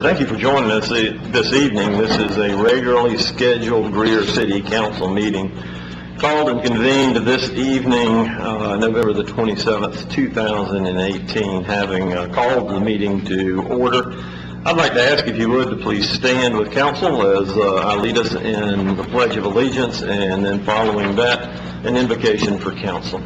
Thank you for joining us this evening. This is a regularly scheduled Greer City Council meeting called and convened this evening, November the 27th, 2018. Having called the meeting to order, I'd like to ask if you would to please stand with council as I lead us in the Pledge of Allegiance, and then following that, an invocation for council.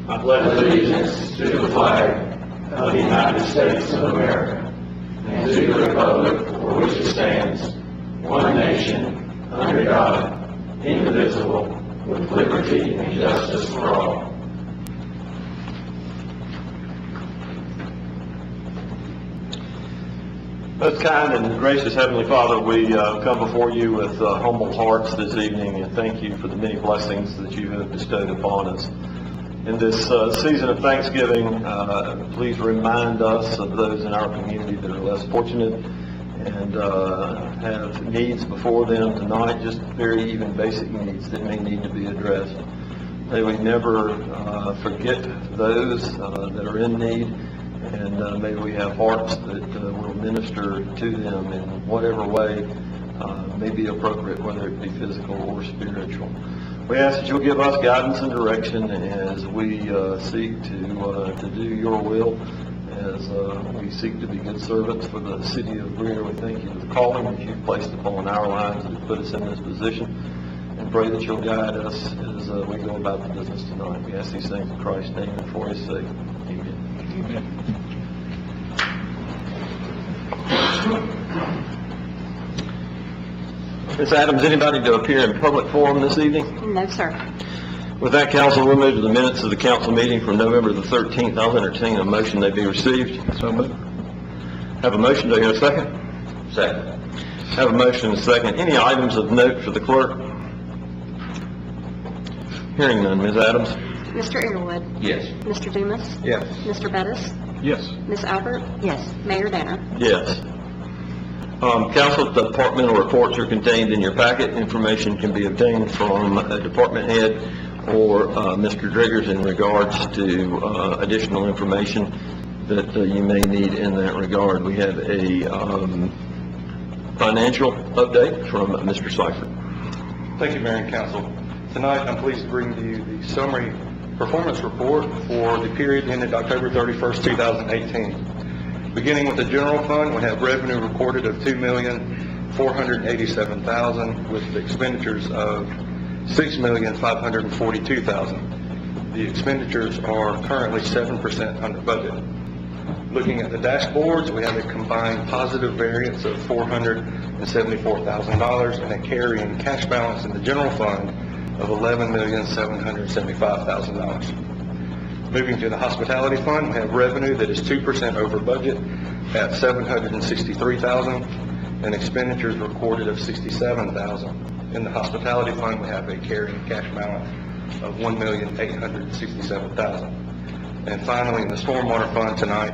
I pledge allegiance to the flag of the United States of America and to the republic for which it stands, one nation, under God, indivisible, with liberty and justice for all. Most kind and gracious Heavenly Father, we come before you with humble hearts this evening and thank you for the many blessings that you have bestowed upon us. In this season of Thanksgiving, please remind us of those in our community that are less fortunate and have needs before them tonight, just very even basic needs that may need to be addressed. May we never forget those that are in need, and may we have hearts that will minister to them in whatever way may be appropriate, whether it be physical or spiritual. We ask that you'll give us guidance and direction as we seek to do your will, as we seek to be good servants for the city of Greer. We thank you for the calling that you've placed upon our lives that have put us in this position, and pray that you'll guide us as we go about the business tonight. We ask these things in Christ's name and for his sake. Amen. Ms. Adams, anybody to appear in public forum this evening? No, sir. With that, council, we'll move to the minutes of the council meeting from November the 13th. I'll entertain a motion they be received. So moved. Have a motion. Do I hear a second? Second. Have a motion and a second. Any items of note for the clerk? Hearing none. Ms. Adams? Mr. Earwood? Yes. Mr. Dumas? Yes. Mr. Bettis? Yes. Ms. Albert? Yes. Mayor Danner? Yes. Council departmental reports are contained in your packet. Information can be obtained from a department head or Mr. Driggers in regards to additional information that you may need in that regard. We have a financial update from Mr. Seifert. Thank you, Mayor and Council. Tonight, I'm pleased to bring to you the summary performance report for the period ended October 31st, 2018. Beginning with the general fund, we have revenue recorded of $2,487,000 with expenditures of $6,542,000. The expenditures are currently 7% under budget. Looking at the dashboards, we have a combined positive variance of $474,000 and a carrying cash balance in the general fund of $11,775,000. Moving to the hospitality fund, we have revenue that is 2% over budget at $763,000 and expenditures recorded of $67,000. In the hospitality fund, we have a carrying cash balance of $1,867,000. And finally, in the stormwater fund tonight,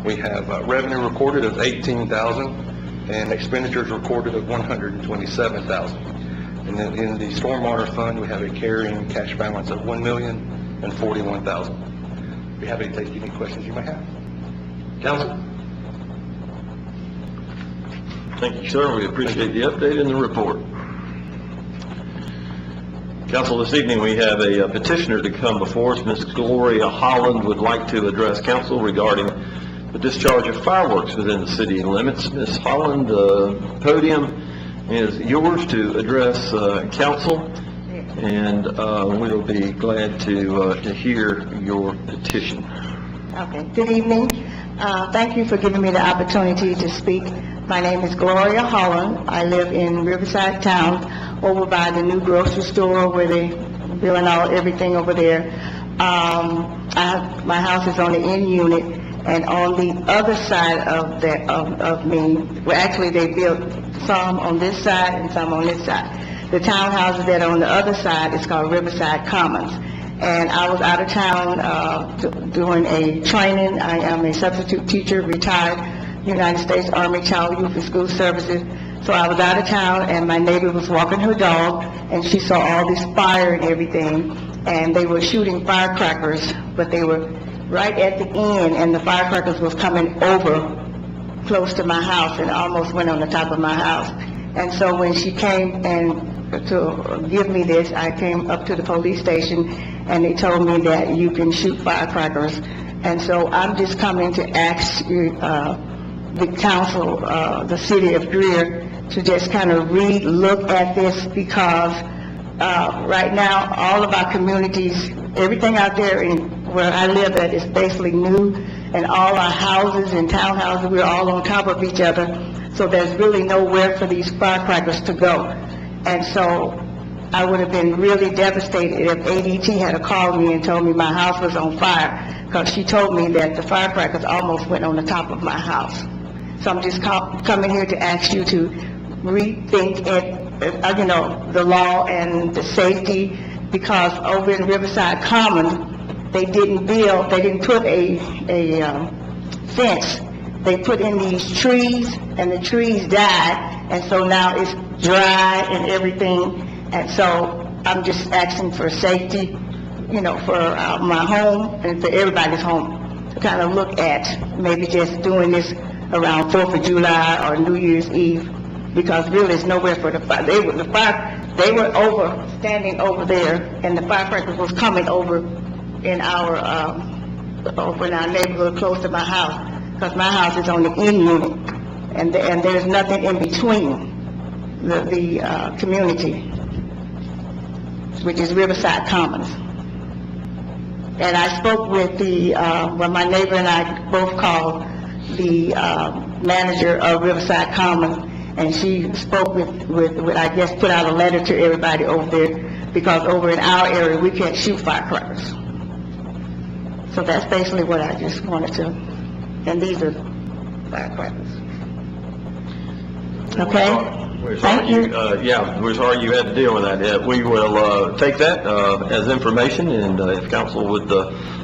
we have revenue recorded of $18,000 and expenditures recorded of $127,000. And then in the stormwater fund, we have a carrying cash balance of $1,041,000. Be happy to take any questions you may have. Council? Thank you, sir. We appreciate the update and the report. Council, this evening we have a petitioner to come before us. Ms. Gloria Holland would like to address council regarding the discharge of fireworks within the city limits. Ms. Holland, the podium is yours to address council, and we'll be glad to hear your petition. Okay. Good evening. Thank you for giving me the opportunity to speak. My name is Gloria Holland. I live in Riverside Town, over by the new grocery store where they billing out everything over there. My house is on the end unit, and on the other side of me, well, actually they built some on this side and some on this side. The townhouses that are on the other side is called Riverside Commons. And I was out of town doing a training. I am a substitute teacher, retired United States Army Child Youth and School Services. So I was out of town, and my neighbor was walking her dog, and she saw all this fire and everything, and they were shooting firecrackers, but they were right at the end, and the firecrackers was coming over close to my house and almost went on the top of my house. And so when she came and to give me this, I came up to the police station, and they told me that you can shoot firecrackers. And so I'm just coming to ask the council, the city of Greer, to just kind of look at this, because right now, all of our communities, everything out there where I live at is basically new, and all our houses and townhouses, we're all on top of each other, so there's really nowhere for these firecrackers to go. And so I would have been really devastated if ADT had called me and told me my house was on fire, because she told me that the firecrackers almost went on the top of my house. So I'm just coming here to ask you to rethink it, the law and the safety, because over in Riverside Commons, they didn't put a fence. They put in these trees, and the trees died, and so now it's dry and everything. And so I'm just asking for safety, for my home and for everybody's home, to kind of look at maybe just doing this around 4th of July or New Year's Eve, because really there's nowhere for the fire. They were standing over there, and the firecrackers was coming over in our neighborhood close to my house, because my house is on the end unit, and there's nothing in between the community, which is Riverside Commons. And I spoke with my neighbor and I both called the manager of Riverside Commons, and she spoke with I guess put out a letter to everybody over there, because over in our area we can't shoot firecrackers. So that's basically what I just wanted to, and these are firecrackers. Okay? Thank you. We're sorry you had to deal with that. We will take that as information, and if council would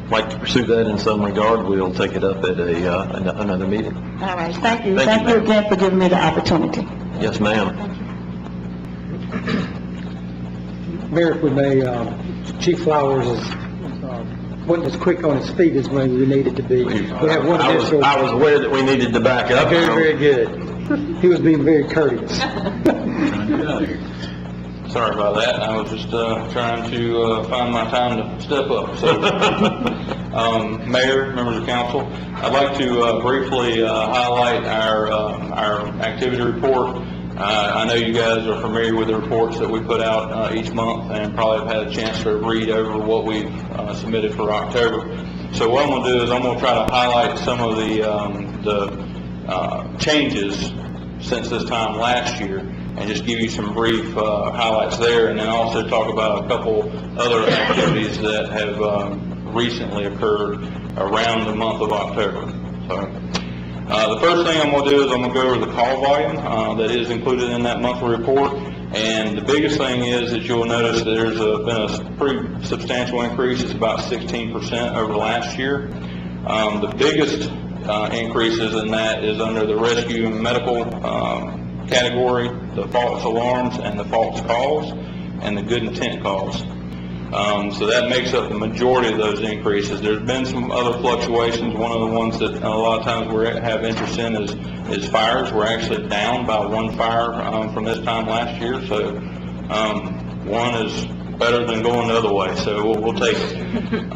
like to pursue that in some regard, we'll take it up at another meeting. All right, thank you. Thank you again for giving me the opportunity. Yes, ma'am. Mayor, if we may, Chief Flowers wasn't as quick on his feet as maybe we needed to be. We have one additional. I was aware that we needed to back up. Very, very good. He was being very courteous. Sorry about that. I was just trying to find my time to step up. So, Mayor, members of council, I'd like to briefly highlight our activity report. I know you guys are familiar with the reports that we put out each month, and probably have had a chance to read over what we've submitted for October. So what I'm going to do is I'm going to try to highlight some of the changes since this time last year, and just give you some brief highlights there, and then also talk about a couple other activities that have recently occurred around the month of October. So, the first thing I'm going to do is I'm going to go over the call volume that is included in that monthly report, and the biggest thing is that you'll notice that there's been a pretty substantial increase. It's about 16% over last year. The biggest increases in that is under the rescue and medical category, the false alarms and the false calls, and the good intent calls. So that makes up the majority of those increases. There's been some other fluctuations. One of the ones that a lot of times we have interest in is fires. We're actually down by one fire from this time last year. So one is better than going the other way. So we'll take it.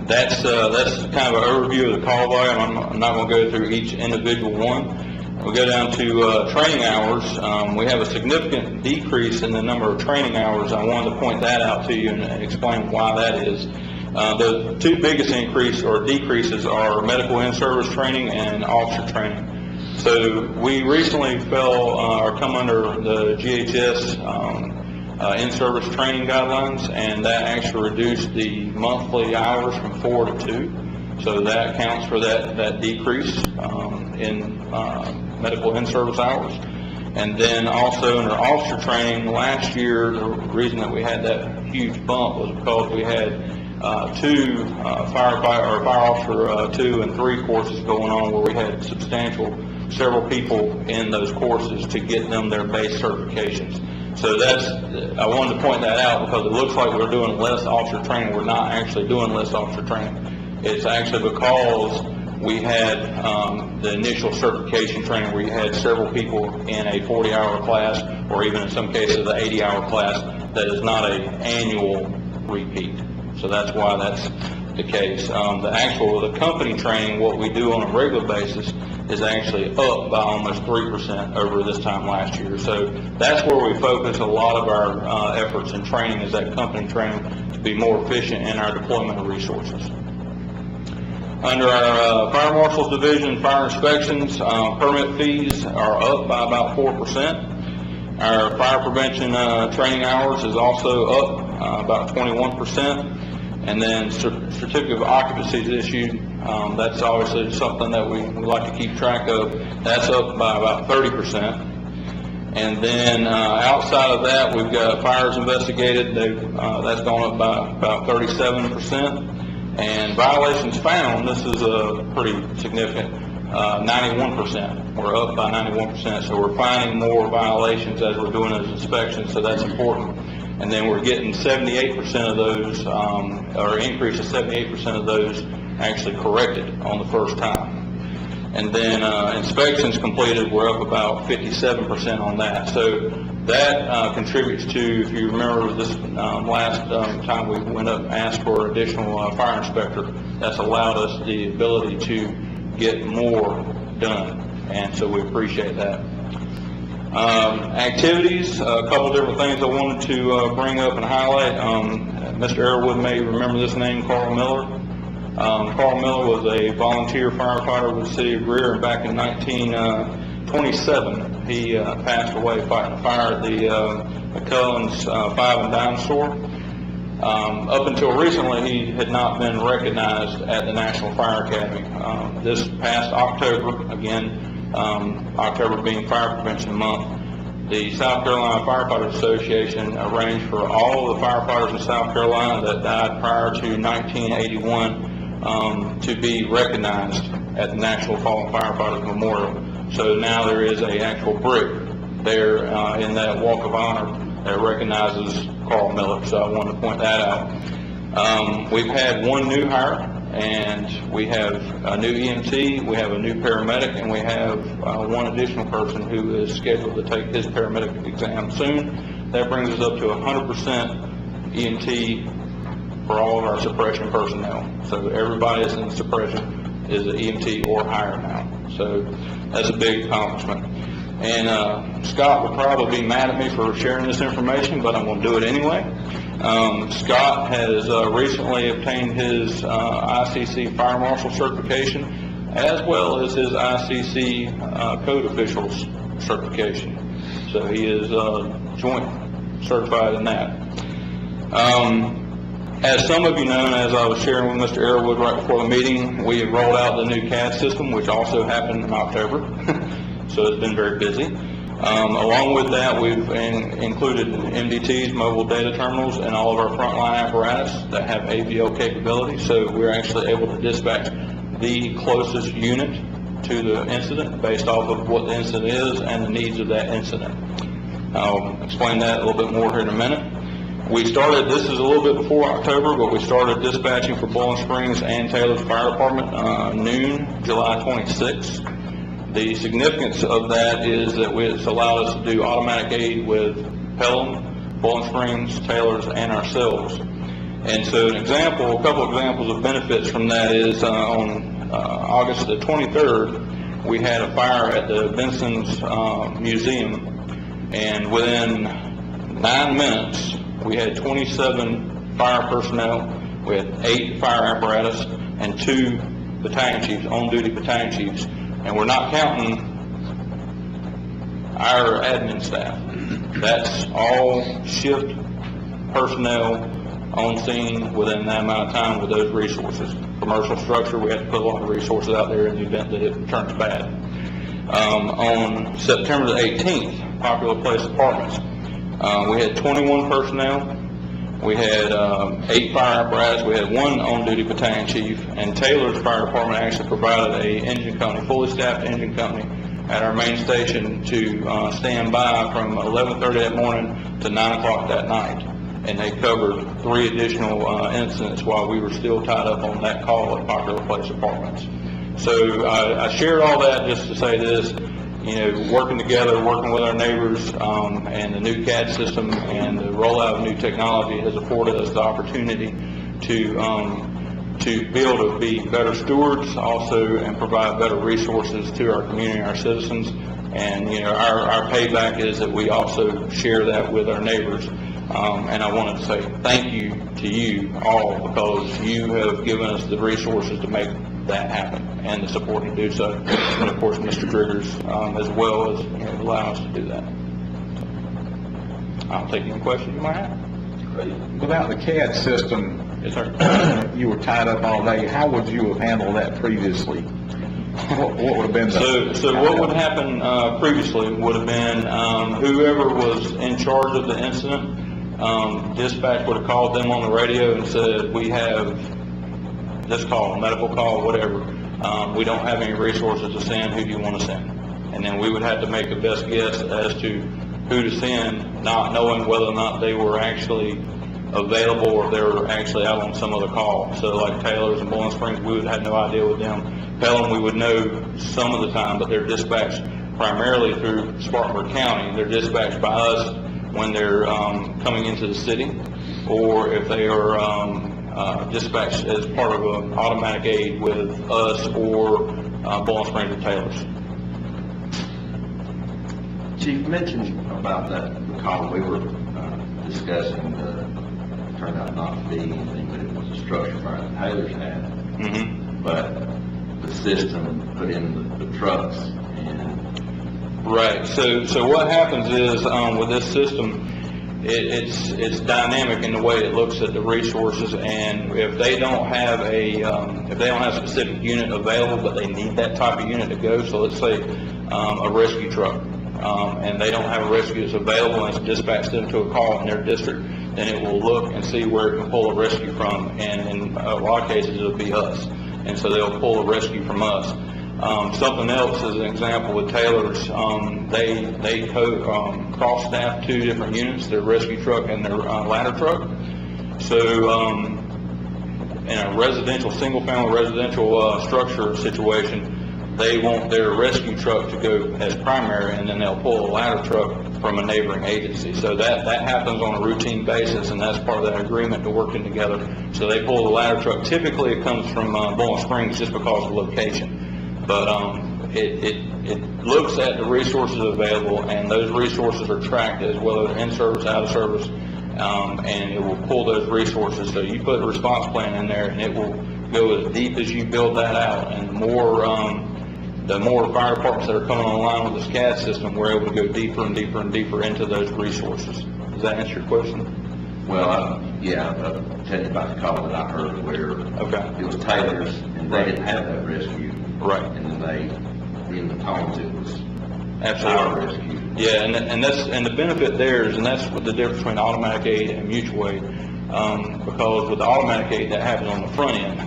That's kind of an overview of the call volume. I'm not going to go through each individual one. We'll go down to training hours. We have a significant decrease in the number of training hours. I wanted to point that out to you and explain why that is. The two biggest increase or decreases are medical in-service training and officer training. So we recently come under the GHS in-service training guidelines, and that actually reduced the monthly hours from 4 to 2. So that accounts for that decrease in medical in-service hours. And then also in our officer training, last year, the reason that we had that huge bump was because we had two fire officer 2 and 3 courses going on, where we had several people in those courses to get them their base certifications. So I wanted to point that out, because it looks like we're doing less officer training. We're not actually doing less officer training. It's actually because we had the initial certification training where you had several people in a 40-hour class, or even in some cases an 80-hour class, that is not an annual repeat. So that's why that's the case. The company training, what we do on a regular basis, is actually up by almost 3% over this time last year. So that's where we focus a lot of our efforts in training, is that company training, to be more efficient in our deployment of resources. Under our Fire Marshal's Division, fire inspections, permit fees are up by about 4%. Our fire prevention training hours is also up about 21%. And then certificate of occupancy is issued. That's obviously something that we like to keep track of. That's up by about 30%. And then outside of that, we've got fires investigated. That's gone up by about 37%. And violations found, this is pretty significant, 91%. We're up by 91%. So we're finding more violations as we're doing those inspections, so that's important. And then we're getting 78% of those, or increase of 78% of those actually corrected on the first time. And then inspections completed, we're up about 57% on that. So that contributes to, if you remember this last time we went up and asked for additional fire inspector, that's allowed us the ability to get more done. And so we appreciate that. Activities, a couple different things I wanted to bring up and highlight. Mr. Airwood may remember this name, Carl Miller. Carl Miller was a volunteer firefighter with the city of Greer, and back in 1927 he passed away fighting a fire at the McCullen's 5 and Dime store. Up until recently, he had not been recognized at the National Fire Academy. This past October, again, October being Fire Prevention Month, the South Carolina Firefighters Association arranged for all of the firefighters in South Carolina that died prior to 1981 to be recognized at the National Fallen Firefighters Memorial. So now there is an actual brick there in that Walk of Honor that recognizes Carl Miller. So I wanted to point that out. We've had one new hire, and we have a new EMT, we have a new paramedic, and we have one additional person who is scheduled to take his paramedic exam soon. That brings us up to 100% EMT for all of our suppression personnel. So everybody that's in suppression is an EMT or higher now. So that's a big accomplishment. And Scott would probably be mad at me for sharing this information, but I'm going to do it anyway. Scott has recently obtained his ICC Fire Marshal certification, as well as his ICC Code Officials certification. So he is joint certified in that. As some of you know, and as I was sharing with Mr. Airwood right before the meeting, we have rolled out the new CAD system, which also happened in October. So it's been very busy. Along with that, we've included MDTs, mobile data terminals, and all of our frontline apparatus that have AVL capability. So we're actually able to dispatch the closest unit to the incident based off of what the incident is and the needs of that incident. I'll explain that a little bit more here in a minute. We started, this is a little bit before October, but we started dispatching for Bowling Springs and Taylor's Fire Department noon, July 26th. The significance of that is that it's allowed us to do automatic aid with Pelham, Bowling Springs, Taylor's, and ourselves. And so a couple of examples of benefits from that is on August the 23rd, we had a fire at the Benson's Museum, and within 9 minutes, we had 27 fire personnel, we had 8 fire apparatus, and 2 battalion chiefs, on-duty battalion chiefs. And we're not counting our admin staff. That's all shift personnel on scene within that amount of time with those resources. Commercial structure, we have to put a lot of resources out there in the event that it turns bad. On September the 18th, Popular Place Apartments, we had 21 personnel. We had 8 fire apparatus. We had 1 on-duty battalion chief, and Taylor's Fire Department actually provided a engine company, fully staffed engine company, at our main station to stand by from 11:30 that morning to 9 o'clock that night. and they covered 3 additional incidents while we were still tied up on that call at Popular Place Apartments. So I shared all that just to say this, you know, working together, working with our neighbors, and the new CAD system and the rollout of new technology has afforded us the opportunity to be able to be better stewards also and provide better resources to our community and our citizens. And, you know, our payback is that we also share that with our neighbors. And I wanted to say thank you to you all, because you have given us the resources to make that happen and the support to do so. And of course, Mr. Driggers, as well as, you know, allow us to do that. I'll take any questions you might have. Without the CAD system, Yes, sir. you were tied up all day. How would you have handled that previously? What would have been the... So what would happen previously would have been whoever was in charge of the incident, dispatch would have called them on the radio and said, we have this call, medical call, whatever. We don't have any resources to send. Who do you want to send? And then we would have to make a best guess as to who to send, not knowing whether or not they were actually available or they were actually out on some other call. So like Taylor's and Bowling Springs, we would have no idea with them. Pelham, we would know some of the time, but they're dispatched primarily through Spartanburg County. They're dispatched by us when they're coming into the city, or if they are dispatched as part of an automatic aid with us or Bowling Springs or Taylor's. Chief, mentioned about that call we were discussing, turned out not to be anything, but it was a structure fire that Taylor's had. Mm-hmm. But the system put in the trucks and... Right. So what happens is with this system, it's dynamic in the way it looks at the resources, and if they don't have a specific unit available, but they need that type of unit to go, so let's say a rescue truck, and they don't have a rescue that's available and it's dispatched them to a call in their district, then it will look and see where it can pull a rescue from, and in a lot of cases it'll be us, and so they'll pull a rescue from us. Something else as an example with Taylor's, they cross-staff 2 different units, their rescue truck and their ladder truck. So in a residential, single-family residential structure situation, they want their rescue truck to go as primary, and then they'll pull a ladder truck from a neighboring agency. So that happens on a routine basis, and that's part of that agreement to working together. So they pull the ladder truck. Typically it comes from Bowling Springs just because of location. But it looks at the resources available, and those resources are tracked as whether they're in service, out of service, and it will pull those resources. So you put a response plan in there, and it will go as deep as you build that out. And the more fire departments that are coming online with this CAD system, we're able to go deeper and deeper and deeper into those resources. Does that answer your question? Well, yeah, I'll tell you about the call that I heard where Okay. it was Taylor's, and they didn't have that rescue. Right. And then in the tones it was Absolutely. our rescue. Yeah, and the benefit there is, and that's what the difference between automatic aid and mutual aid, because with the automatic aid that happens on the front end,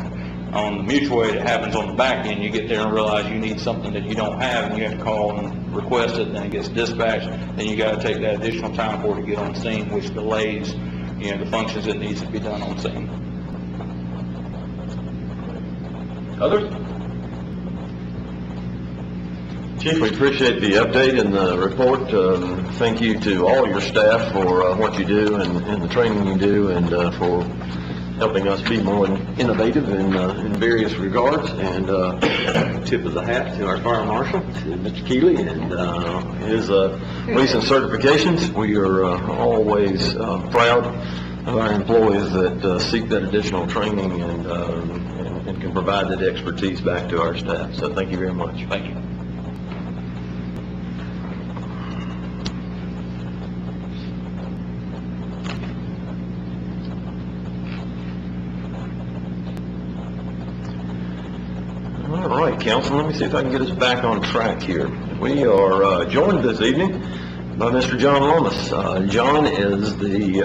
on the mutual aid it happens on the back end. You get there and realize you need something that you don't have, and you have to call and request it, and then it gets dispatched, then you got to take that additional time for it to get on scene, which delays, you know, the functions that needs to be done on scene. Others? Chief, we appreciate the update and the report. Thank you to all your staff for what you do and the training you do, and for helping us be more innovative in various regards. And tip of the hat to our fire marshal, to Mr. Keeley, and his recent certifications. We are always proud of our employees that seek that additional training and can provide that expertise back to our staff. So thank you very much. Thank you. All right, Council, let me see if I can get us back on track here. We are joined this evening by Mr. John Lomas. John is the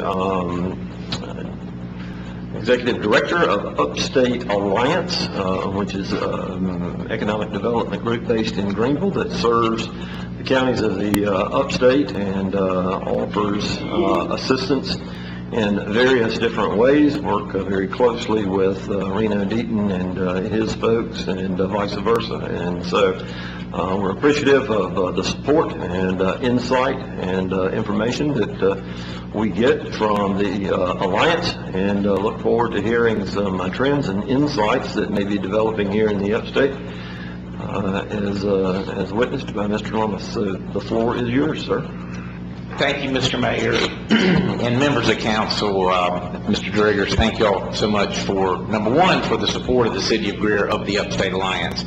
Executive Director of Upstate Alliance, which is an economic development group based in Greenville that serves the counties of the upstate and offers assistance in various different ways, work very closely with Reno Deaton and his folks, and vice versa. And so we're appreciative of the support and insight and information that we get from the Alliance, and look forward to hearing some trends and insights that may be developing here in the upstate, as witnessed by Mr. Lummis. So the floor is yours, sir. Thank you, Mr. Mayor, and members of council. Mr. Driggers, thank you all so much for, number one, for the support of the City of Greer of the Upstate Alliance.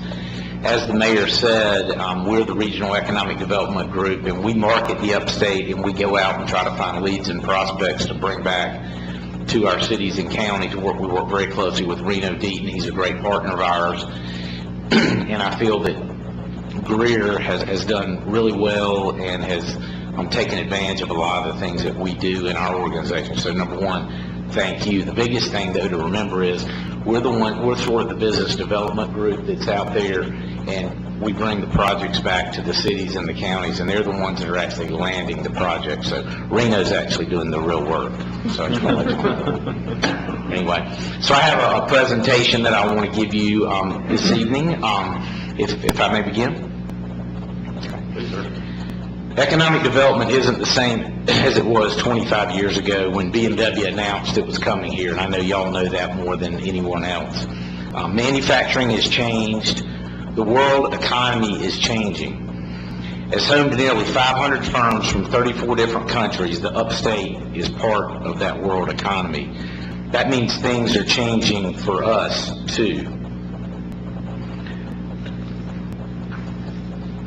As the mayor said, we're the Regional Economic Development Group, and we market the upstate, and we go out and try to find leads and prospects to bring back to our cities and counties. We work very closely with Reno Deaton. He's a great partner of ours, and I feel that Greer has done really well and has taken advantage of a lot of the things that we do in our organization. So number one, thank you. The biggest thing, though, to remember is we're sort of the business development group that's out there, and we bring the projects back to the cities and the counties, and they're the ones that are actually landing the projects. So Reno's actually doing the real work. So I just want to let you know. Anyway, so I have a presentation that I want to give you this evening. If I may begin. Please, sir. Economic development isn't the same as it was 25 years ago when BMW announced it was coming here, and I know y'all know that more than anyone else. Manufacturing has changed. The world economy is changing. As home to nearly 500 firms from 34 different countries, the upstate is part of that world economy. That means things are changing for us, too.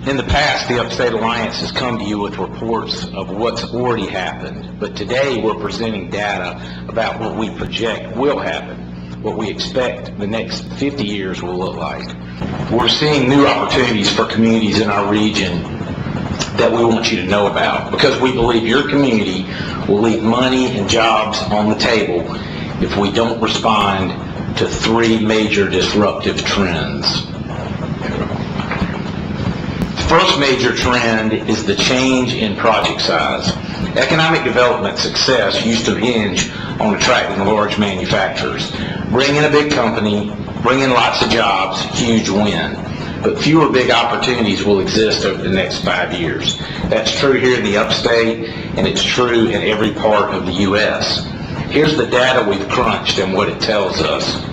In the past, the Upstate Alliance has come to you with reports of what's already happened, but today we're presenting data about what we project will happen, what we expect the next 50 years will look like. We're seeing new opportunities for communities in our region that we want you to know about, because we believe your community will leave money and jobs on the table if we don't respond to three major disruptive trends. First major trend is the change in project size. Economic development success used to hinge on attracting large manufacturers. Bring in a big company, bring in lots of jobs, huge win. But fewer big opportunities will exist over the next 5 years. That's true here in the upstate, and it's true in every part of the U.S. Here's the data we've crunched and what it tells us.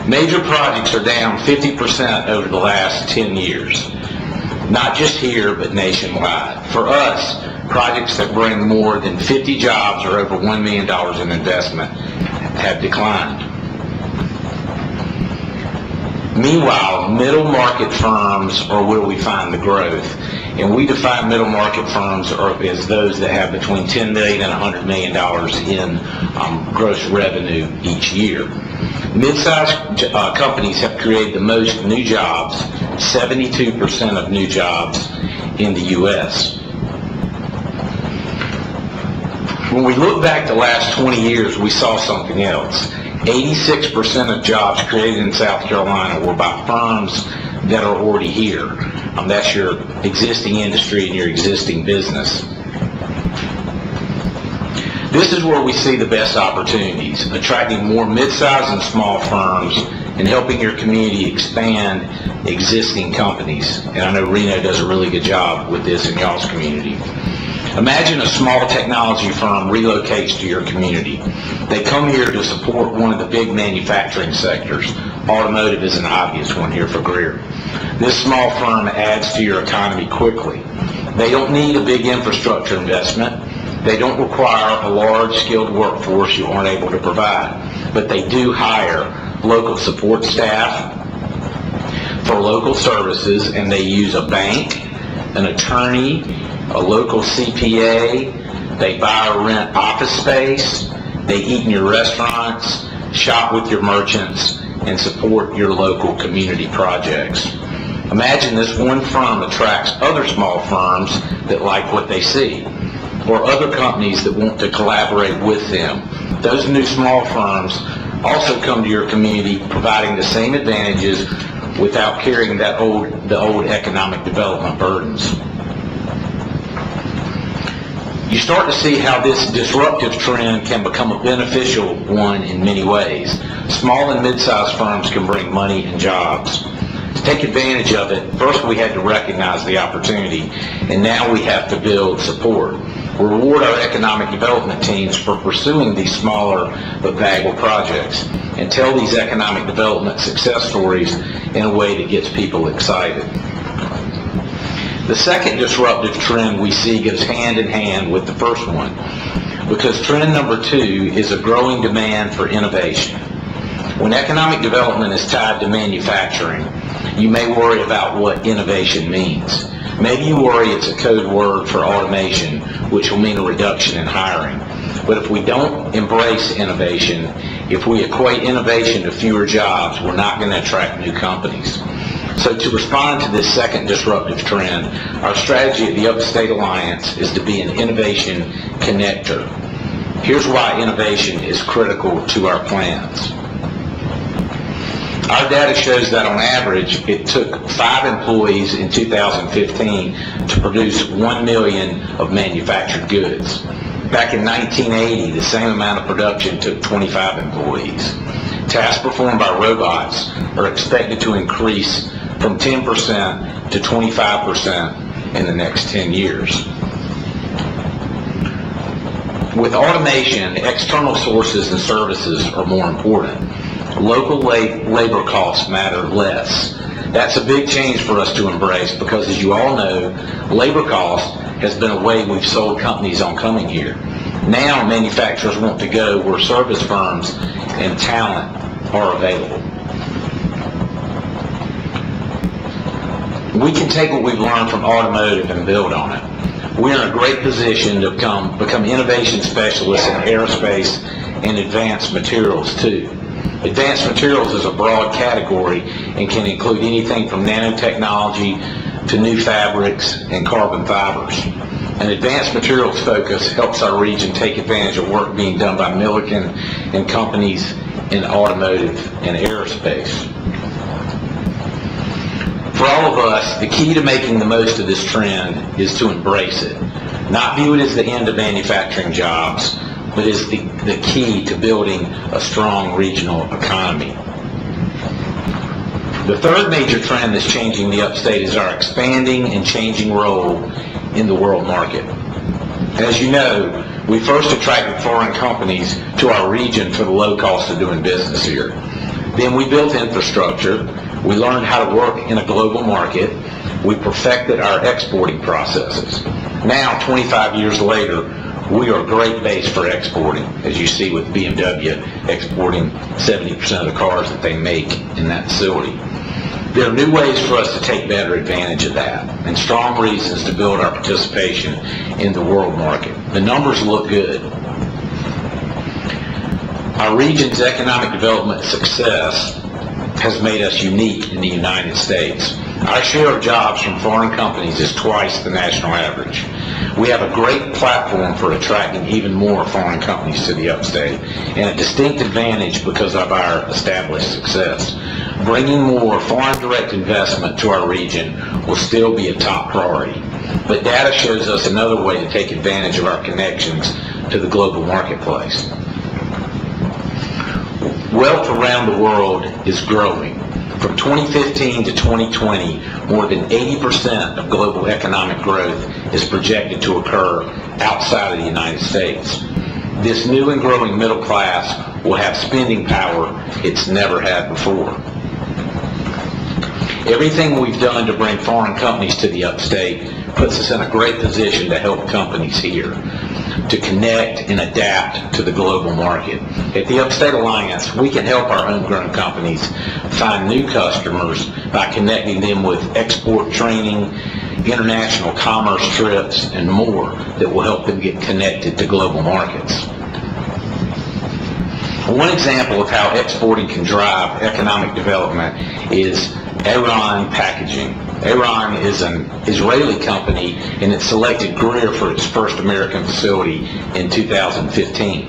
Major projects are down 50% over the last 10 years. Not just here, but nationwide. For us, projects that bring more than 50 jobs or over $1 million in investment have declined. Meanwhile, middle market firms are where we find the growth. And we define middle market firms as those that have between $10 million and $100 million in gross revenue each year. Mid-sized companies have created the most new jobs, 72% of new jobs in the U.S. When we look back the last 20 years, we saw something else. 86% of jobs created in South Carolina were by firms that are already here. That's your existing industry and your existing business. This is where we see the best opportunities, attracting more mid-sized and small firms and helping your community expand existing companies. And I know Reno does a really good job with this in y'all's community. Imagine a small technology firm relocates to your community. They come here to support one of the big manufacturing sectors. Automotive is an obvious one here for Greer. This small firm adds to your economy quickly. They don't need a big infrastructure investment. They don't require a large skilled workforce you aren't able to provide. But they do hire local support staff for local services, and they use a bank, an attorney, a local CPA. They buy or rent office space. They eat in your restaurants, shop with your merchants, and support your local community projects. Imagine this one firm attracts other small firms that like what they see, or other companies that want to collaborate with them. Those new small firms also come to your community providing the same advantages without carrying the old economic development burdens. You start to see how this disruptive trend can become a beneficial one in many ways. Small and mid-sized firms can bring money and jobs. To take advantage of it, first we had to recognize the opportunity, and now we have to build support. Reward our economic development teams for pursuing these smaller but valuable projects, and tell these economic development success stories in a way that gets people excited. The second disruptive trend we see goes hand in hand with the first one, because trend number 2 is a growing demand for innovation. When economic development is tied to manufacturing, you may worry about what innovation means. Maybe you worry it's a code word for automation, which will mean a reduction in hiring. But if we don't embrace innovation, if we equate innovation to fewer jobs, we're not going to attract new companies. So to respond to this second disruptive trend, our strategy at the Upstate Alliance is to be an innovation connector. Here's why innovation is critical to our plans. Our data shows that on average, it took 5 employees in 2015 to produce 1 million of manufactured goods. Back in 1980, the same amount of production took 25 employees. Tasks performed by robots are expected to increase from 10% to 25% in the next 10 years. With automation, external sources and services are more important. Local labor costs matter less. That's a big change for us to embrace because, as you all know, labor cost has been a way we've sold companies on coming here. Now manufacturers want to go where service firms and talent are available. We can take what we've learned from automotive and build on it. We're in a great position to become innovation specialists in aerospace and advanced materials too. Advanced materials is a broad category and can include anything from nanotechnology to new fabrics and carbon fibers. An advanced materials focus helps our region take advantage of work being done by Milliken and companies in automotive and aerospace. For all of us, the key to making the most of this trend is to embrace it. Not view it as the end of manufacturing jobs, but as the key to building a strong regional economy. The third major trend that's changing the upstate is our expanding and changing role in the world market. As you know, we first attracted foreign companies to our region for the low cost of doing business here. Then we built infrastructure. We learned how to work in a global market. We perfected our exporting processes. Now, 25 years later, we are a great base for exporting, as you see with BMW exporting 70% of the cars that they make in that facility. There are new ways for us to take better advantage of that, and strong reasons to build our participation in the world market. The numbers look good. Our region's economic development success has made us unique in the United States. Our share of jobs from foreign companies is twice the national average. We have a great platform for attracting even more foreign companies to the upstate, and a distinct advantage because of our established success. Bringing more foreign direct investment to our region will still be a top priority, but data shows us another way to take advantage of our connections to the global marketplace. Wealth around the world is growing. From 2015 to 2020, more than 80% of global economic growth is projected to occur outside of the United States. This new and growing middle class will have spending power it's never had before. Everything we've done to bring foreign companies to the upstate puts us in a great position to help companies here to connect and adapt to the global market. At the Upstate Alliance, we can help our homegrown companies find new customers by connecting them with export training, international commerce trips, and more that will help them get connected to global markets. One example of how exporting can drive economic development is Aran Packaging. Aran is an Israeli company, and it selected Greer for its first American facility in 2015.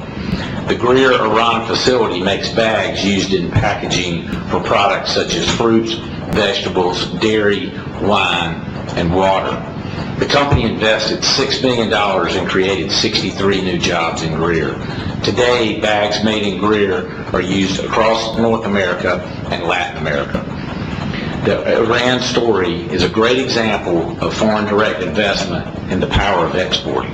The Greer Aran facility makes bags used in packaging for products such as fruits, vegetables, dairy, wine, and water. The company invested $6 million and created 63 new jobs in Greer. Today, bags made in Greer are used across North America and Latin America. The Iran story is a great example of foreign direct investment and the power of exporting.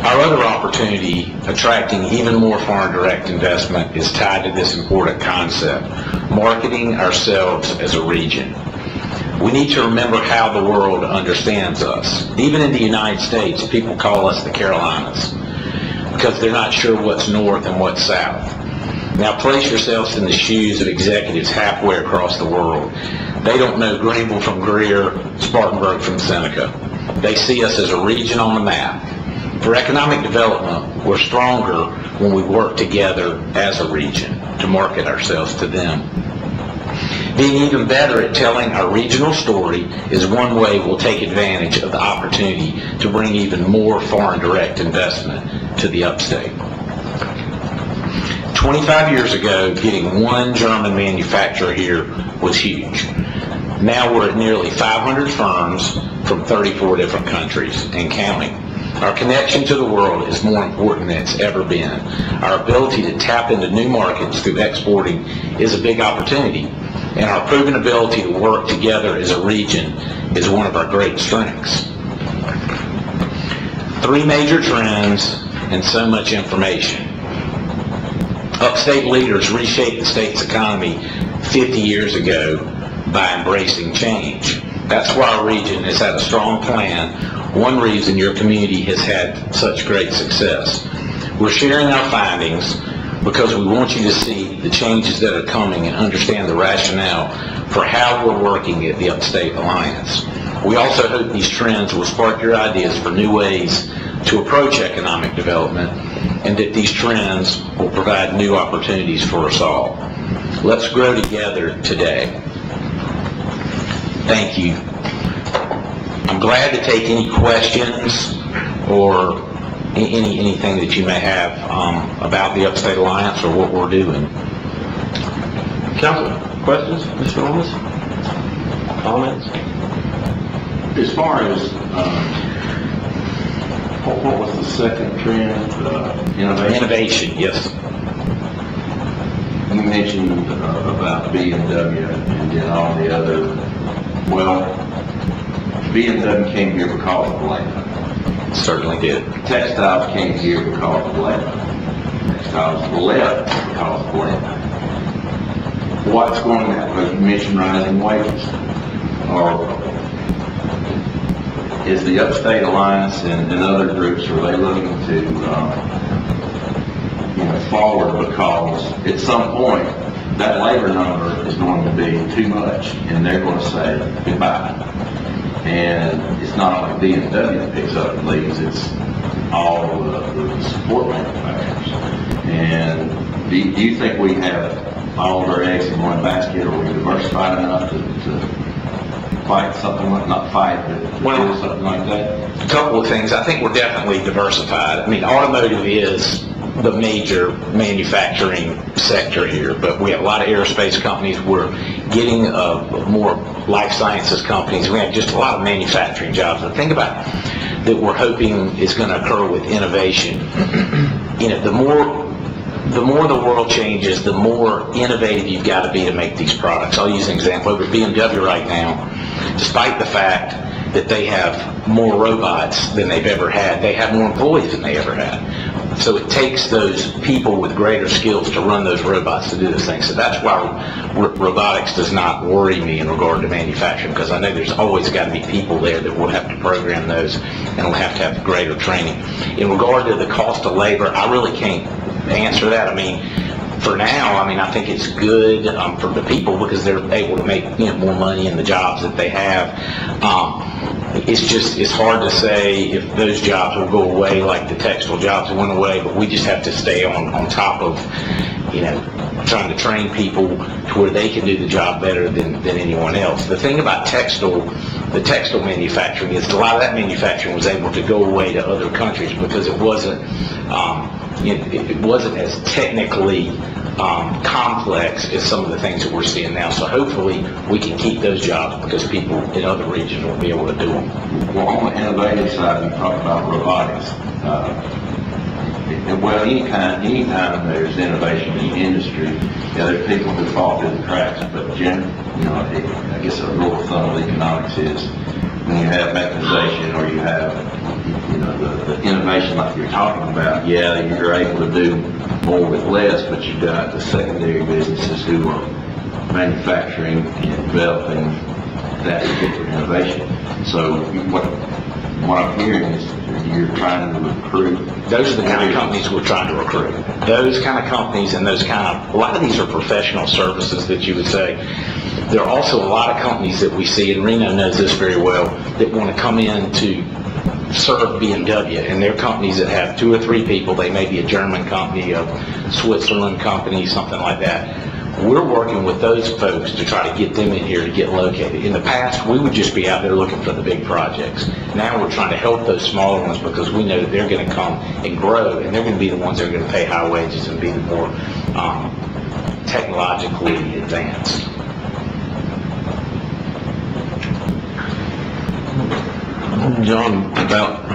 Our other opportunity, attracting even more foreign direct investment, is tied to this important concept, marketing ourselves as a region. We need to remember how the world understands us. Even in the United States, people call us the Carolinas because they're not sure what's north and what's south. Now place yourselves in the shoes of executives halfway across the world. They don't know Greenville from Greer, Spartanburg from Seneca. They see us as a region on the map. For economic development, we're stronger when we work together as a region to market ourselves to them. Being even better at telling our regional story is one way we'll take advantage of the opportunity to bring even more foreign direct investment to the upstate. 25 years ago, getting one German manufacturer here was huge. Now we're at nearly 500 firms from 34 different countries and counting. Our connection to the world is more important than it's ever been. Our ability to tap into new markets through exporting is a big opportunity, and our proven ability to work together as a region is one of our great strengths. 3 major trends and so much information. Upstate leaders reshaped the state's economy 50 years ago by embracing change. That's why our region has had a strong plan. One reason your community has had such great success. We're sharing our findings because we want you to see the changes that are coming and understand the rationale for how we're working at the Upstate Alliance. We also hope these trends will spark your ideas for new ways to approach economic development, and that these trends will provide new opportunities for us all. Let's grow together today. Thank you. I'm glad to take any questions or anything that you may have about the Upstate Alliance or what we're doing. Council, questions? Mr. Ormis? Comments? As far as, what was the second trend? Innovation, yes. You mentioned about BMW and then all the other, well, BMW came here because of land. Certainly did. Textiles came here because of land. Textiles left because of land. What's going on? Because you mentioned rising wages. Or is the Upstate Alliance and other groups, are they looking to forward, because at some point that labor number is going to be too much and they're going to say goodbye. And it's not only BMW that picks up and leaves, it's all the support manufacturers. And do you think we have all of our eggs in one basket? Are we diversified enough to fight something like, not fight, but do something like that? A couple of things. I think we're definitely diversified. I mean, automotive is the major manufacturing sector here, but we have a lot of aerospace companies. We're getting more life sciences companies. We have just a lot of manufacturing jobs. The thing about that we're hoping is going to occur with innovation, the more the world changes, the more innovative you've got to be to make these products. I'll use an example. Over at BMW right now, despite the fact that they have more robots than they've ever had, they have more employees than they ever had. So it takes those people with greater skills to run those robots to do those things. So that's why robotics does not worry me in regard to manufacturing, because I know there's always got to be people there that will have to program those and will have to have greater training. In regard to the cost of labor, I really can't answer that. I mean, for now, I think it's good for the people because they're able to make more money in the jobs that they have. It's hard to say if those jobs will go away like the textile jobs went away, but we just have to stay on top of trying to train people to where they can do the job better than anyone else. The thing about the textile manufacturing is a lot of that manufacturing was able to go away to other countries because it wasn't as technically complex as some of the things that we're seeing now. So hopefully, we can keep those jobs because people in other regions will be able to do them. Well, on the innovative side, you talk about robotics. Well, anytime there's innovation in the industry, there are people who fall through the cracks. But I guess a rule of thumb of economics is when you have mechanization or you have, the innovation like you're talking about, you're able to do more with less, but you've got the secondary businesses who are manufacturing and developing that particular innovation. So what I'm hearing is you're trying to recruit. Those are the kind of companies we're trying to recruit. Those kind of companies and a lot of these are professional services that you would say. There are also a lot of companies that we see, and Reno knows this very well, that want to come in to serve BMW, and they're companies that have 2 or 3 people. They may be a German company, a Switzerland company, something like that. We're working with those folks to try to get them in here to get located. In the past, we would just be out there looking for the big projects. Now we're trying to help those smaller ones because we know that they're going to come and grow, and they're going to be the ones that are going to pay high wages and be the more technologically advanced. John, about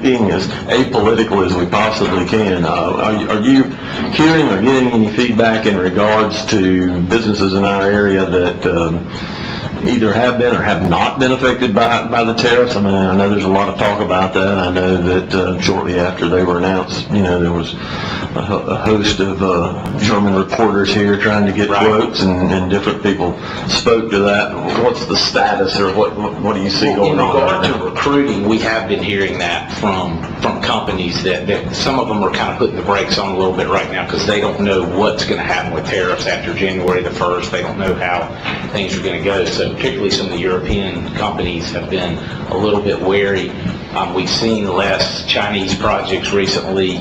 being as apolitical as we possibly can, are you hearing or getting any feedback in regards to businesses in our area that either have been or have not been affected by the tariffs? I mean, I know there's a lot of talk about that. I know that shortly after they were announced, there was a host of German reporters here trying to get quotes, and different people spoke to that. What's the status, or what do you see going on? In regard to recruiting, we have been hearing that from companies that some of them are kind of putting the brakes on a little bit right now because they don't know what's going to happen with tariffs after January the 1st. They don't know how things are going to go. So particularly some of the European companies have been a little bit wary. We've seen less Chinese projects recently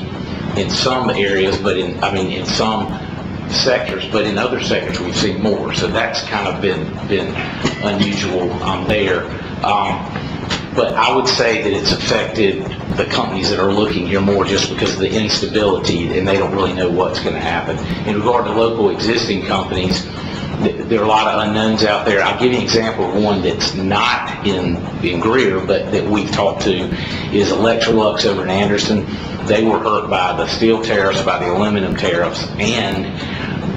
in some areas, but in some sectors, but in other sectors we've seen more. So that's kind of been unusual there. But I would say that it's affected the companies that are looking here more just because of the instability, and they don't really know what's going to happen. In regard to local existing companies, there are a lot of unknowns out there. I'll give you an example of one that's not in Greer, but that we've talked to, is Electrolux over in Anderson. They were hurt by the steel tariffs, by the aluminum tariffs, and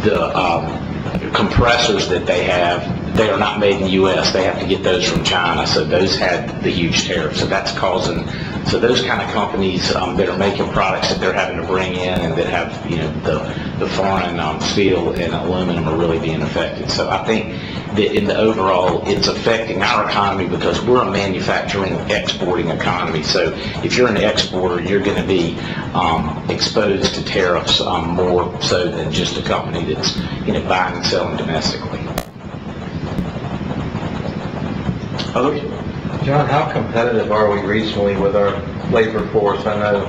the compressors that they have, they are not made in the U.S. They have to get those from China, so those had the huge tariffs. So that's causing, so those kind of companies that are making products that they're having to bring in and that have, the foreign steel and aluminum are really being affected. So I think that in the overall, it's affecting our economy because we're a manufacturing, exporting economy. So if you're an exporter, you're going to be exposed to tariffs more so than just a company that's, buying and selling domestically. Others? John, how competitive are we regionally with our labor force? I know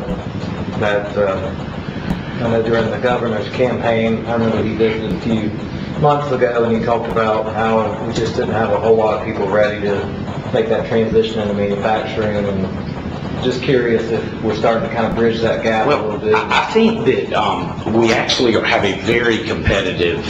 that during the governor's campaign, I remember he visited a few months ago and he talked about how we just didn't have a whole lot of people ready to make that transition into manufacturing, and just curious if we're starting to kind of bridge that gap a little bit. I think that we actually have a very competitive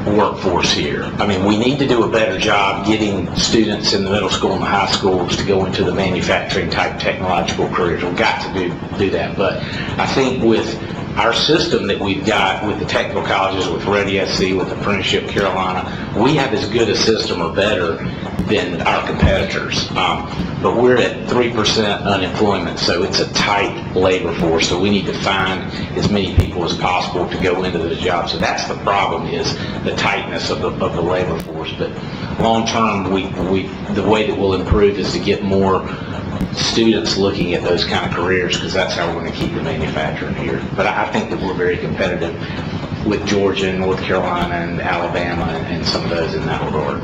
workforce here. I mean, we need to do a better job getting students in the middle school and the high schools to go into the manufacturing type technological careers. We've got to do that. But I think with our system that we've got with the technical colleges, with Ready SC, with Apprenticeship Carolina, we have as good a system or better than our competitors. But we're at 3% unemployment, so it's a tight labor force, so we need to find as many people as possible to go into those jobs. So that's the problem, is the tightness of the labor force. But long term, the way that we'll improve is to get more students looking at those kind of careers, because that's how we're going to keep the manufacturing here. But I think that we're very competitive with Georgia and North Carolina and Alabama and some of those in that regard.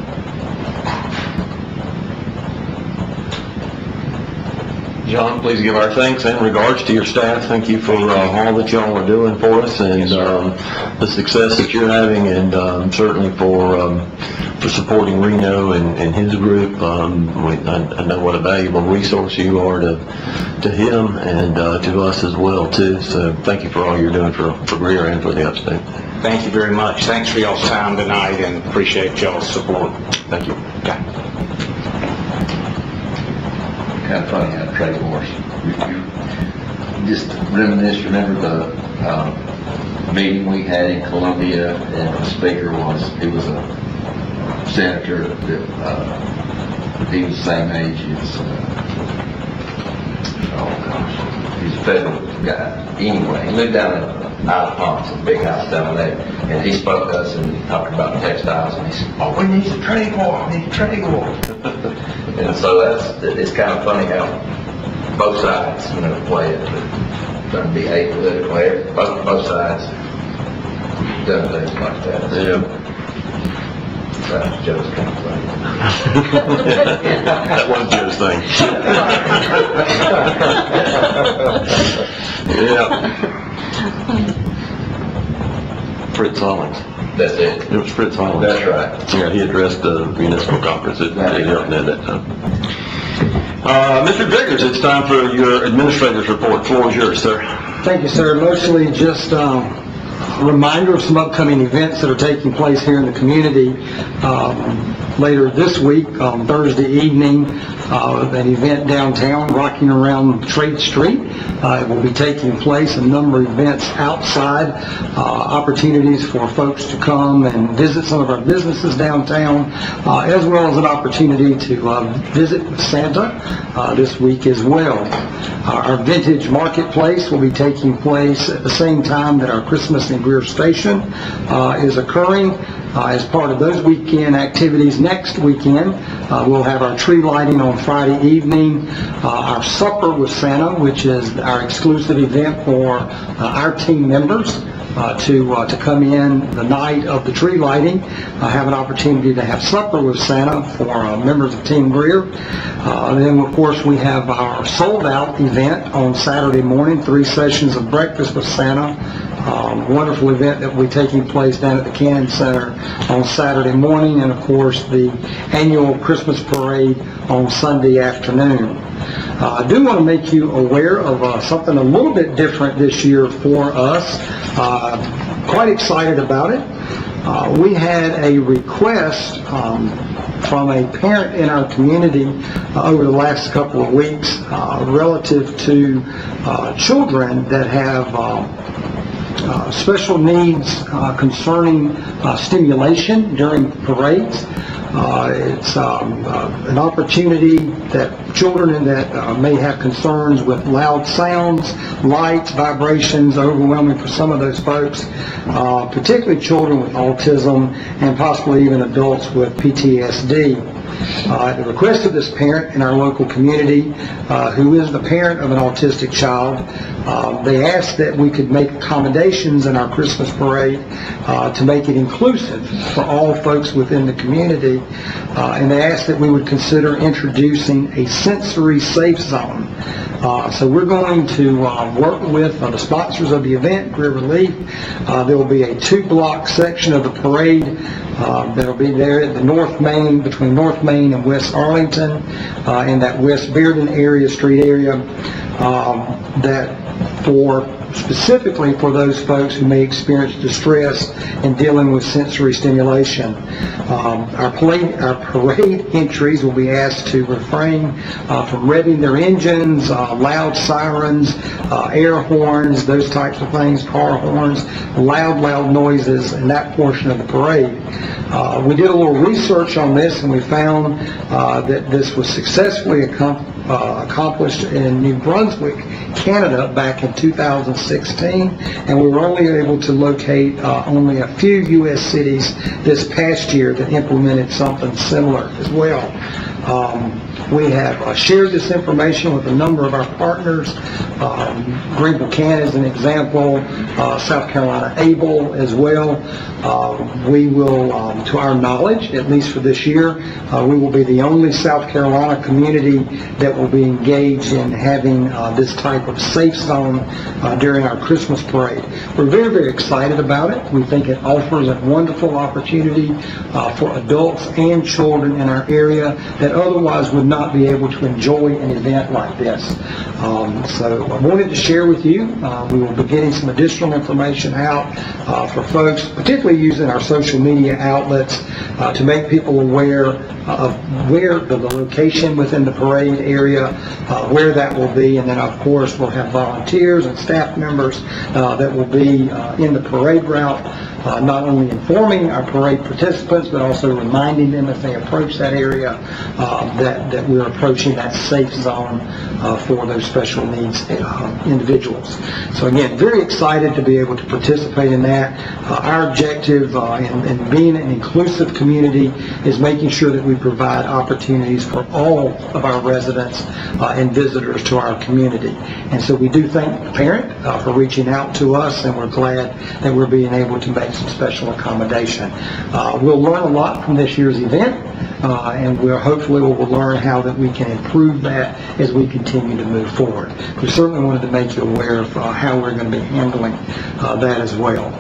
John, please give our thanks and regards to your staff. Thank you for all that y'all are doing for us and the success that you're having, and certainly for supporting Reno and his group. I know what a valuable resource you are to him and to us as well too. So thank you for all you're doing for Greer and for the upstate. Thank you very much. Thanks for y'all's time tonight and appreciate y'all's support. Thank you. Okay. Kind of funny how trade wars. You just reminisce, remember the meeting we had in Columbia, and the speaker was a senator that he was the same age as, oh gosh, he's a federal guy. Anyway, he lived down in Isle of Palms, a big house down there, and he spoke to us and talked about textiles, and he said, oh, we need a trade war, we need a trade war. And so it's kind of funny how both sides, play it, trying to be apolitical, both sides done things like that. Yeah. Joe's kind of funny. That was Joe's thing. Yeah. Fritz Hollings. That's it. It was Fritz Hollings. That's right. Yeah, he addressed the municipal conference at Hilton at that time. Mr. Driggers, it's time for your administrator's report. The floor is yours, sir. Thank you, sir. Mostly just a reminder of some upcoming events that are taking place here in the community. Later this week, on Thursday evening, an event downtown, Rocking Around Trade Street. It will be taking place, a number of events outside, opportunities for folks to come and visit some of our businesses downtown, as well as an opportunity to visit with Santa this week as well. Our vintage marketplace will be taking place at the same time that our Christmas in Greer Station is occurring. As part of those weekend activities next weekend, we'll have our tree lighting on Friday evening, our Supper with Santa, which is our exclusive event for our team members to come in the night of the tree lighting, have an opportunity to have supper with Santa for members of Team Greer. Then, of course, we have our sold-out event on Saturday morning, 3 sessions of breakfast with Santa. Wonderful event that will be taking place down at the Cannon Center on Saturday morning, and of course the annual Christmas parade on Sunday afternoon. I do want to make you aware of something a little bit different this year for us. Quite excited about it. We had a request from a parent in our community over the last couple of weeks relative to children that have special needs concerning stimulation during parades. It's an opportunity that children that may have concerns with loud sounds, lights, vibrations, overwhelming for some of those folks, particularly children with autism and possibly even adults with PTSD. At the request of this parent in our local community, who is the parent of an autistic child, they asked that we could make accommodations in our Christmas parade to make it inclusive for all folks within the community, and they asked that we would consider introducing a sensory safe zone. So we're going to work with the sponsors of the event, Greer Relief. There will be a 2-block section of the parade that will be there at the North Main, between North Main and West Arlington, in that West Bearden area, street area, that specifically for those folks who may experience distress in dealing with sensory stimulation. Our parade entries will be asked to refrain from revving their engines, loud sirens, air horns, those types of things, car horns, loud noises in that portion of the parade. We did a little research on this, and we found that this was successfully accomplished in New Brunswick, Canada, back in 2016, and we were only able to locate only a few U.S. cities this past year that implemented something similar as well. We have shared this information with a number of our partners. Greenville Can is an example, South Carolina Able as well. We will, to our knowledge, at least for this year, we will be the only South Carolina community that will be engaged in having this type of safe zone during our Christmas parade. We're very, very excited about it. We think it offers a wonderful opportunity for adults and children in our area that otherwise would not be able to enjoy an event like this. So I wanted to share with you. We will be getting some additional information out for folks, particularly using our social media outlets to make people aware of where the location within the parade area, where that will be, and then of course we'll have volunteers and staff members that will be in the parade route, not only informing our parade participants but also reminding them as they approach that area that we're approaching that safe zone for those special needs individuals. So again, very excited to be able to participate in that. Our objective in being an inclusive community is making sure that we provide opportunities for all of our residents and visitors to our community. And so we do thank the parent for reaching out to us, and we're glad that we're being able to make some special accommodation. We'll learn a lot from this year's event, and hopefully we'll learn how that we can improve that as we continue to move forward. We certainly wanted to make you aware of how we're going to be handling that as well.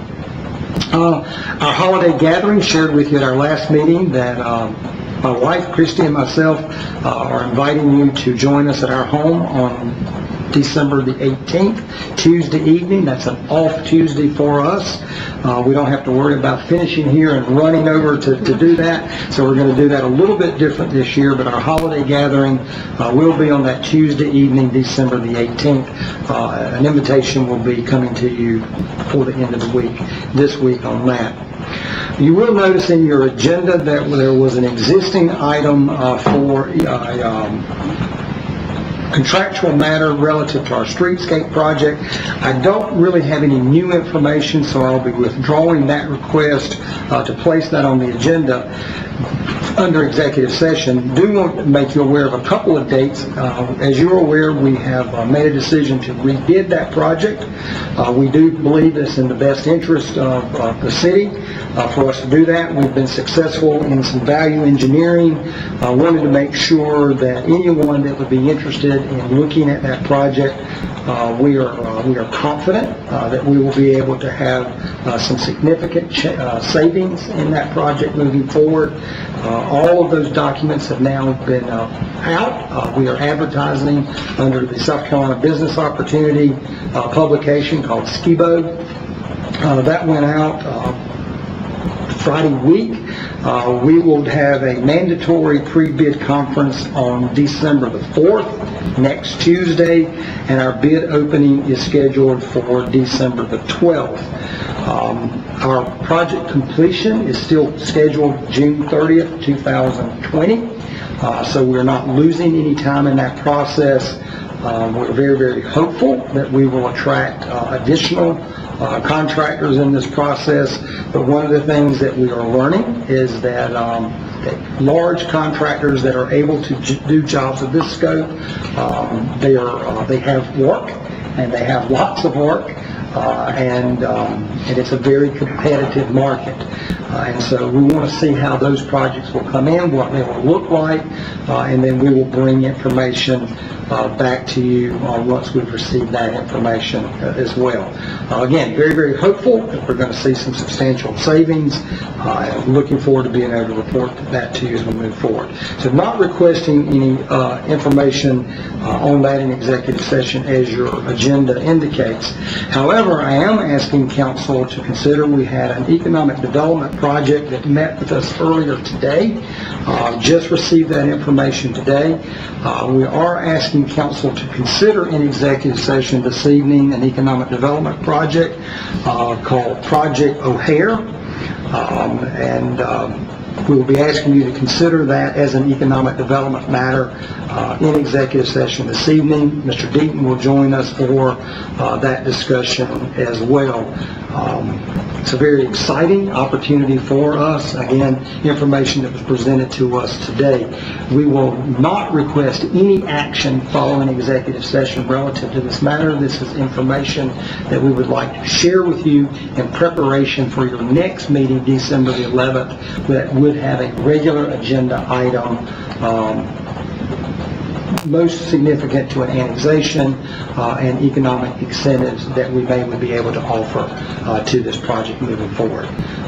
Our holiday gathering, shared with you at our last meeting that my wife, Christy, and myself are inviting you to join us at our home on December the 18th, Tuesday evening. That's an off Tuesday for us. We don't have to worry about finishing here and running over to do that. So we're going to do that a little bit different this year, but our holiday gathering will be on that Tuesday evening, December the 18th. An invitation will be coming to you before the end of the week, this week on that. You will notice in your agenda that there was an existing item for contractual matter relative to our streetscape project. I don't really have any new information, so I'll be withdrawing that request to place that on the agenda under executive session. Do want to make you aware of a couple of dates. As you're aware, we have made a decision to rebid that project. We do believe it's in the best interest of the city for us to do that. We've been successful in some value engineering. Wanted to make sure that anyone that would be interested in looking at that project, we are confident that we will be able to have some significant savings in that project moving forward. All of those documents have now been out. We are advertising under the South Carolina Business Opportunity publication called SCIBO. That went out Friday week. We will have a mandatory pre-bid conference on December the 4th, next Tuesday, and our bid opening is scheduled for December the 12th. Our project completion is still scheduled June 30th, 2020, so we're not losing any time in that process. We're very, very hopeful that we will attract additional contractors in this process, but one of the things that we are learning is that large contractors that are able to do jobs of this scope, they have work, and they have lots of work, and it's a very competitive market. And so we want to see how those projects will come in, what they will look like, and then we will bring information back to you once we've received that information as well. Again, very, very hopeful that we're going to see some substantial savings. Looking forward to being able to report that to you as we move forward. So not requesting any information on that in executive session as your agenda indicates. However, I am asking council to consider, we had an economic development project that met with us earlier today. Just received that information today. We are asking council to consider in executive session this evening an economic development project called Project O'Hare. We will be asking you to consider that as an economic development matter in executive session this evening. Mr. Deaton will join us for that discussion as well. It's a very exciting opportunity for us. Again, information that was presented to us today. We will not request any action following executive session relative to this matter. This is information that we would like to share with you in preparation for your next meeting, December the 11th, that would have a regular agenda item, most significant to an annexation and economic incentives that we would be able to offer to this project moving forward.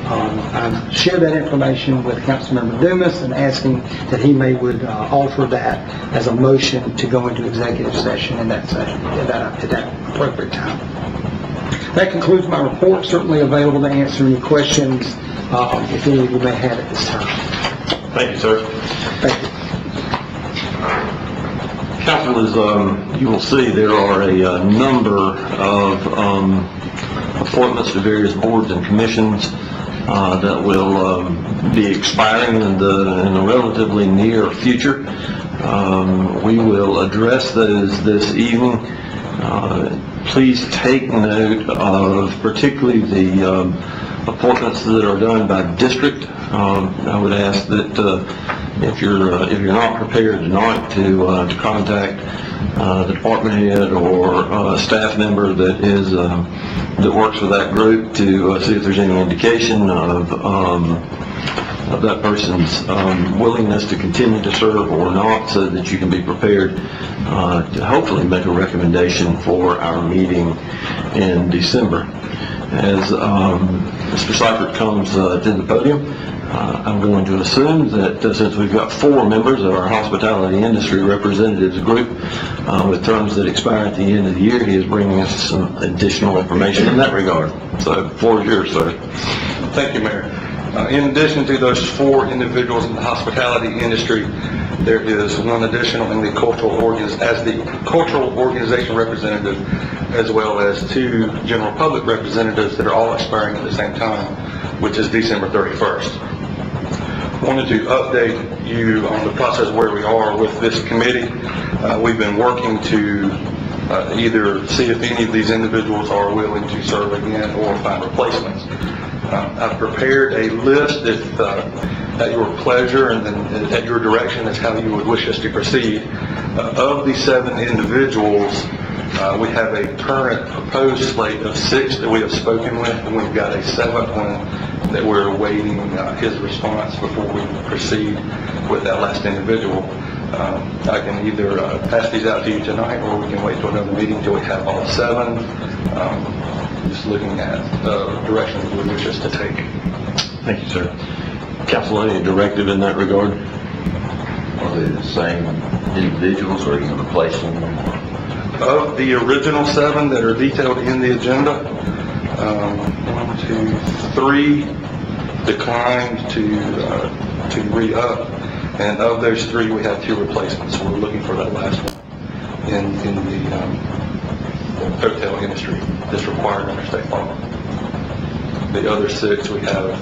I've shared that information with Councilmember Dumas and asking that he would offer that as a motion to go into executive session in that session at that appropriate time. That concludes my report. Certainly available to answer any questions if any of you may have at this time. Thank you, sir. Thank you. Council, as you will see, there are a number of appointments to various boards and commissions that will be expiring in the relatively near future. We will address those this evening. Please take note of particularly the appointments that are done by district. I would ask that if you're not prepared tonight to contact the department head or a staff member that works with that group to see if there's any indication of that person's willingness to continue to serve or not, so that you can be prepared to hopefully make a recommendation for our meeting in December. As Mr. Seifert comes to the podium, I'm going to assume that since we've got 4 members of our hospitality industry representatives group with terms that expire at the end of the year, he is bringing us some additional information in that regard. So the floor is yours, sir. Thank you, Mayor. In addition to those 4 individuals in the hospitality industry, there is one additional in the cultural organization representative, as well as 2 general public representatives that are all expiring at the same time, which is December 31st. Wanted to update you on the process where we are with this committee. We've been working to either see if any of these individuals are willing to serve again or find replacements. I've prepared a list at your pleasure and then at your direction as how you would wish us to proceed. Of the 7 individuals, we have a current proposed slate of 6 that we have spoken with, and we've got a 7th one that we're awaiting his response before we proceed with that last individual. I can either pass these out to you tonight, or we can wait till another meeting till we have all 7. Just looking at the direction that we wish us to take. Thank you, sir. Council, any directive in that regard? Are they the same individuals, or are you replacing them? Of the original 7 that are detailed in the agenda, 1, 2, 3 declined to re-up, and of those 3 we have 2 replacements. So we're looking for that last one in the hotel industry that's required under state law. The other 6, we have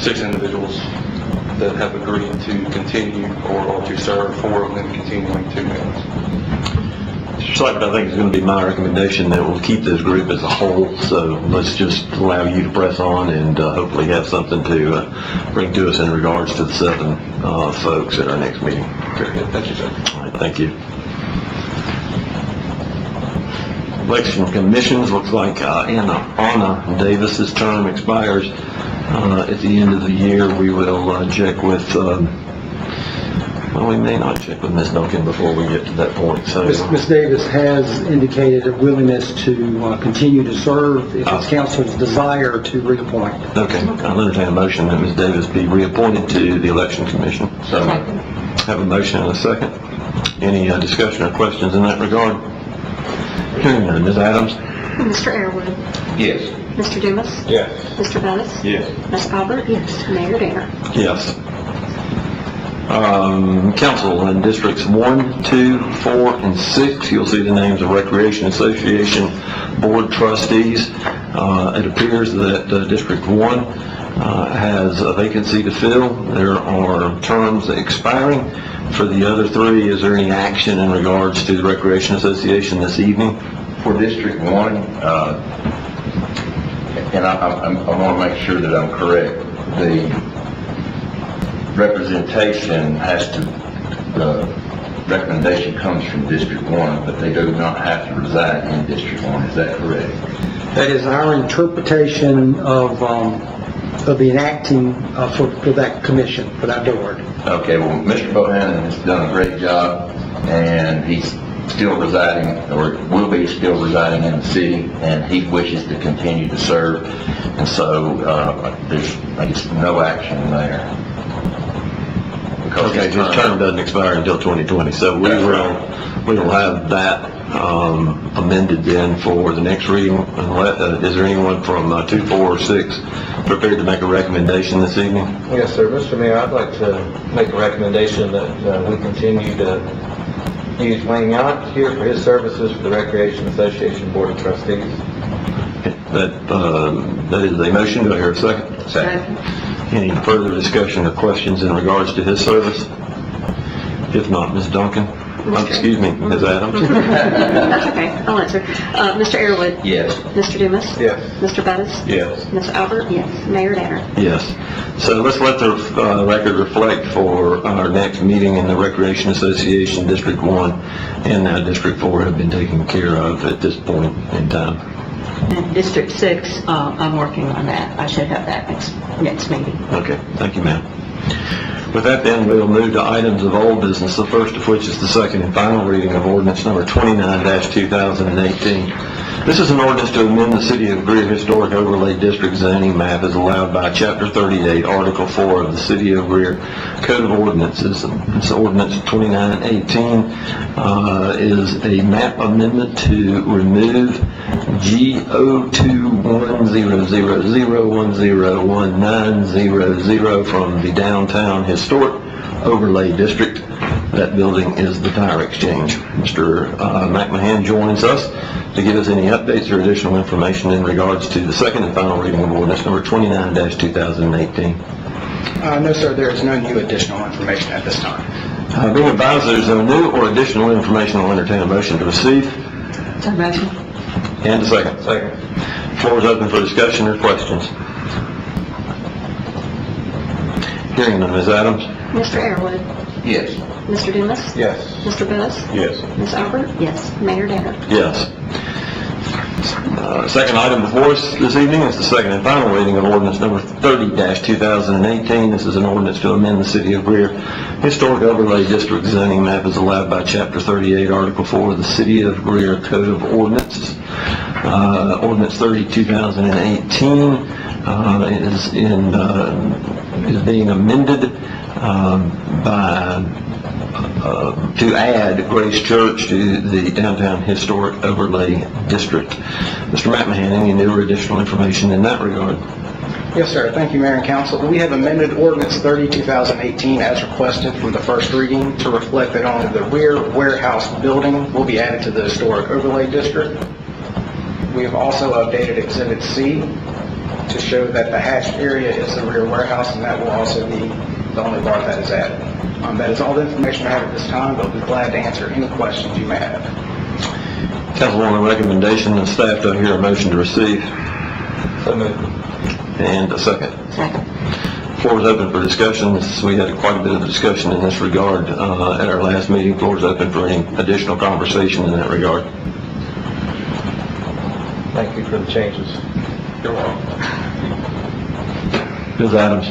6 individuals that have agreed to continue or to serve, 4 of them continuing 2 minutes. Mr. Seifert, I think it's going to be my recommendation that we'll keep this group as a whole, so let's just allow you to press on and hopefully have something to bring to us in regards to the 7 folks at our next meeting. Very good. Thank you, sir. All right, thank you. Election commissions, looks like Anna Davis's term expires at the end of the year. We will check with, well, we may not check with Ms. Duncan before we get to that point. So Ms. Davis has indicated a willingness to continue to serve if it's council's desire to reappoint. Okay, I'll entertain a motion that Ms. Davis be reappointed to the election commission. So have a motion and a second. Any discussion or questions in that regard? Hearing none. Ms. Adams? Mr. Airwood? Yes. Mr. Dumas? Yes. Mr. Bettis? Yes. Ms. Albert? Yes. Mayor Danner? Yes. Council in districts 1, 2, 4, and 6, you'll see the names of Recreation Association Board trustees. It appears that District 1 has a vacancy to fill. There are terms expiring. For the other 3, is there any action in regards to the Recreation Association this evening? For District 1, and I want to make sure that I'm correct, the representation the recommendation comes from District 1, but they do not have to reside in District 1, is that correct? That is our interpretation of the enacting for that commission, for that board. Okay, well, Mr. Bohannon has done a great job, and he's still residing, or will be still residing in the city, and he wishes to continue to serve, and so there's, I guess, no action there. Okay, his term doesn't expire until 2020, so we will have that amended then for the next reading. Is there anyone from 2, 4, or 6 prepared to make a recommendation this evening? Yes, sir. Mr. Mayor, I'd like to make a recommendation that we continue to use Wayne Yount here for his services for the Recreation Association Board of Trustees. That is a motion. Do I hear a second? Second. Any further discussion or questions in regards to his service? If not, Ms. Duncan? Excuse me, Ms. Adams? That's okay, I'll answer. Mr. Airwood? Yes. Mr. Dumas? Yes. Mr. Bettis? Yes. Ms. Albert? Yes. Mayor Danner? Yes. So let's let the record reflect for our next meeting in the Recreation Association District 1 and now District 4 have been taken care of at this point in time. And District 6, I'm working on that. I should have that next meeting. Okay, thank you, ma'am. With that then, we'll move to items of old business, the first of which is the second and final reading of ordinance number 29-2018. This is an ordinance to amend the City of Greer Historic Overlay District zoning map as allowed by Chapter 38, Article 4 of the City of Greer Code of Ordinances. This ordinance 2918 is a map amendment to remove G021000101900 from the downtown historic overlay district. That building is the Tire Exchange. Mr. McMahon joins us to give us any updates or additional information in regards to the second and final reading of ordinance number 29-2018. No, sir, there is no new additional information at this time. Being advised there's no new or additional information, I'll entertain a motion to receive. So motion. And a second. Second. Floor is open for discussion or questions. Hearing none, Ms. Adams? Mr. Airwood? Yes. Mr. Dumas? Yes. Mr. Bettis? Yes. Ms. Albert? Yes. Mayor Danner? Yes. Second item before us this evening is the second and final reading of ordinance number 30-2018. This is an ordinance to amend the City of Greer Historic Overlay District zoning map as allowed by Chapter 38, Article 4 of the City of Greer Code of Ordinances. Ordinance 30-2018 is being amended to add Grace Church to the downtown historic overlay district. Mr. McMahon, any new or additional information in that regard? Yes, sir. Thank you, Mayor and Council. We have amended Ordinance 30-2018 as requested from the first reading to reflect that only the rear warehouse building will be added to the historic overlay district. We have also updated Exhibit C to show that the hatched area is the rear warehouse, and that will also be the only part that is added. That is all the information I have at this time, but I'll be glad to answer any questions you may have. Council, on the recommendation of staff, do I hear a motion to receive? So moved. And a second. Second. Floor is open for discussion. We had quite a bit of discussion in this regard at our last meeting. Floor is open for any additional conversation in that regard. Thank you for the changes. You're welcome. Ms. Adams?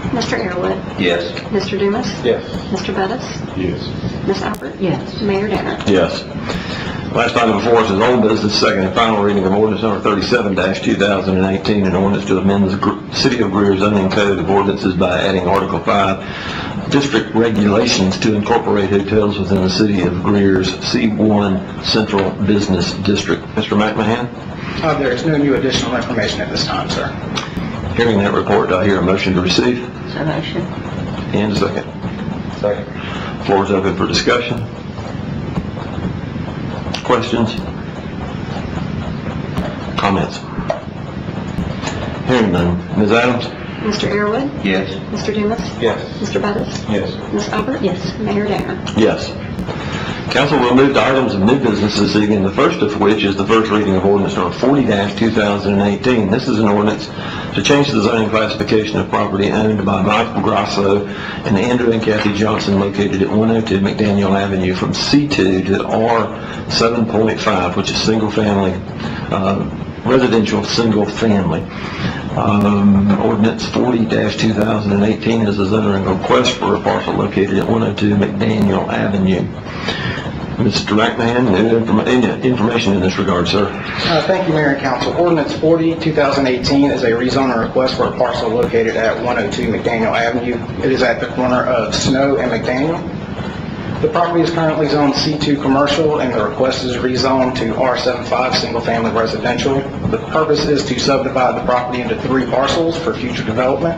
Mr. Airwood? Yes. Mr. Dumas? Yes. Mr. Bettis? Yes. Ms. Albert? Yes. Mayor Danner? Yes. Last item before us is old business, second and final reading of ordinance number 37-2018, an ordinance to amend the City of Greer zoning code of ordinances by adding Article 5, district regulations to incorporate hotels within the City of Greer's C1 Central Business District. Mr. McMahon? There is no new additional information at this time, sir. Hearing that report, I hear a motion to receive. So motion. And a second. Second. Floor is open for discussion. Questions? Comments? Hearing none. Ms. Adams? Mr. Airwood? Yes. Mr. Dumas? Yes. Mr. Bettis? Yes. Ms. Albert? Yes. Mayor Danner? Yes. Council will move to items of new business this evening, the first of which is the first reading of ordinance number 40-2018. This is an ordinance to change the zoning classification of property owned by Michael Grasso and Andrew and Kathy Johnson located at 102 McDaniel Avenue from C2 to R7.5, which is single-family, residential single-family. Ordinance 40-2018 is a zoning request for a parcel located at 102 McDaniel Avenue. Mr. McMahon, any information in this regard, sir? Thank you, Mayor and Council. Ordinance 40-2018 is a rezoning request for a parcel located at 102 McDaniel Avenue. It is at the corner of Snow and McDaniel. The property is currently zoned C2 commercial, and the request is rezoned to R75 single-family residential. The purpose is to subdivide the property into 3 parcels for future development.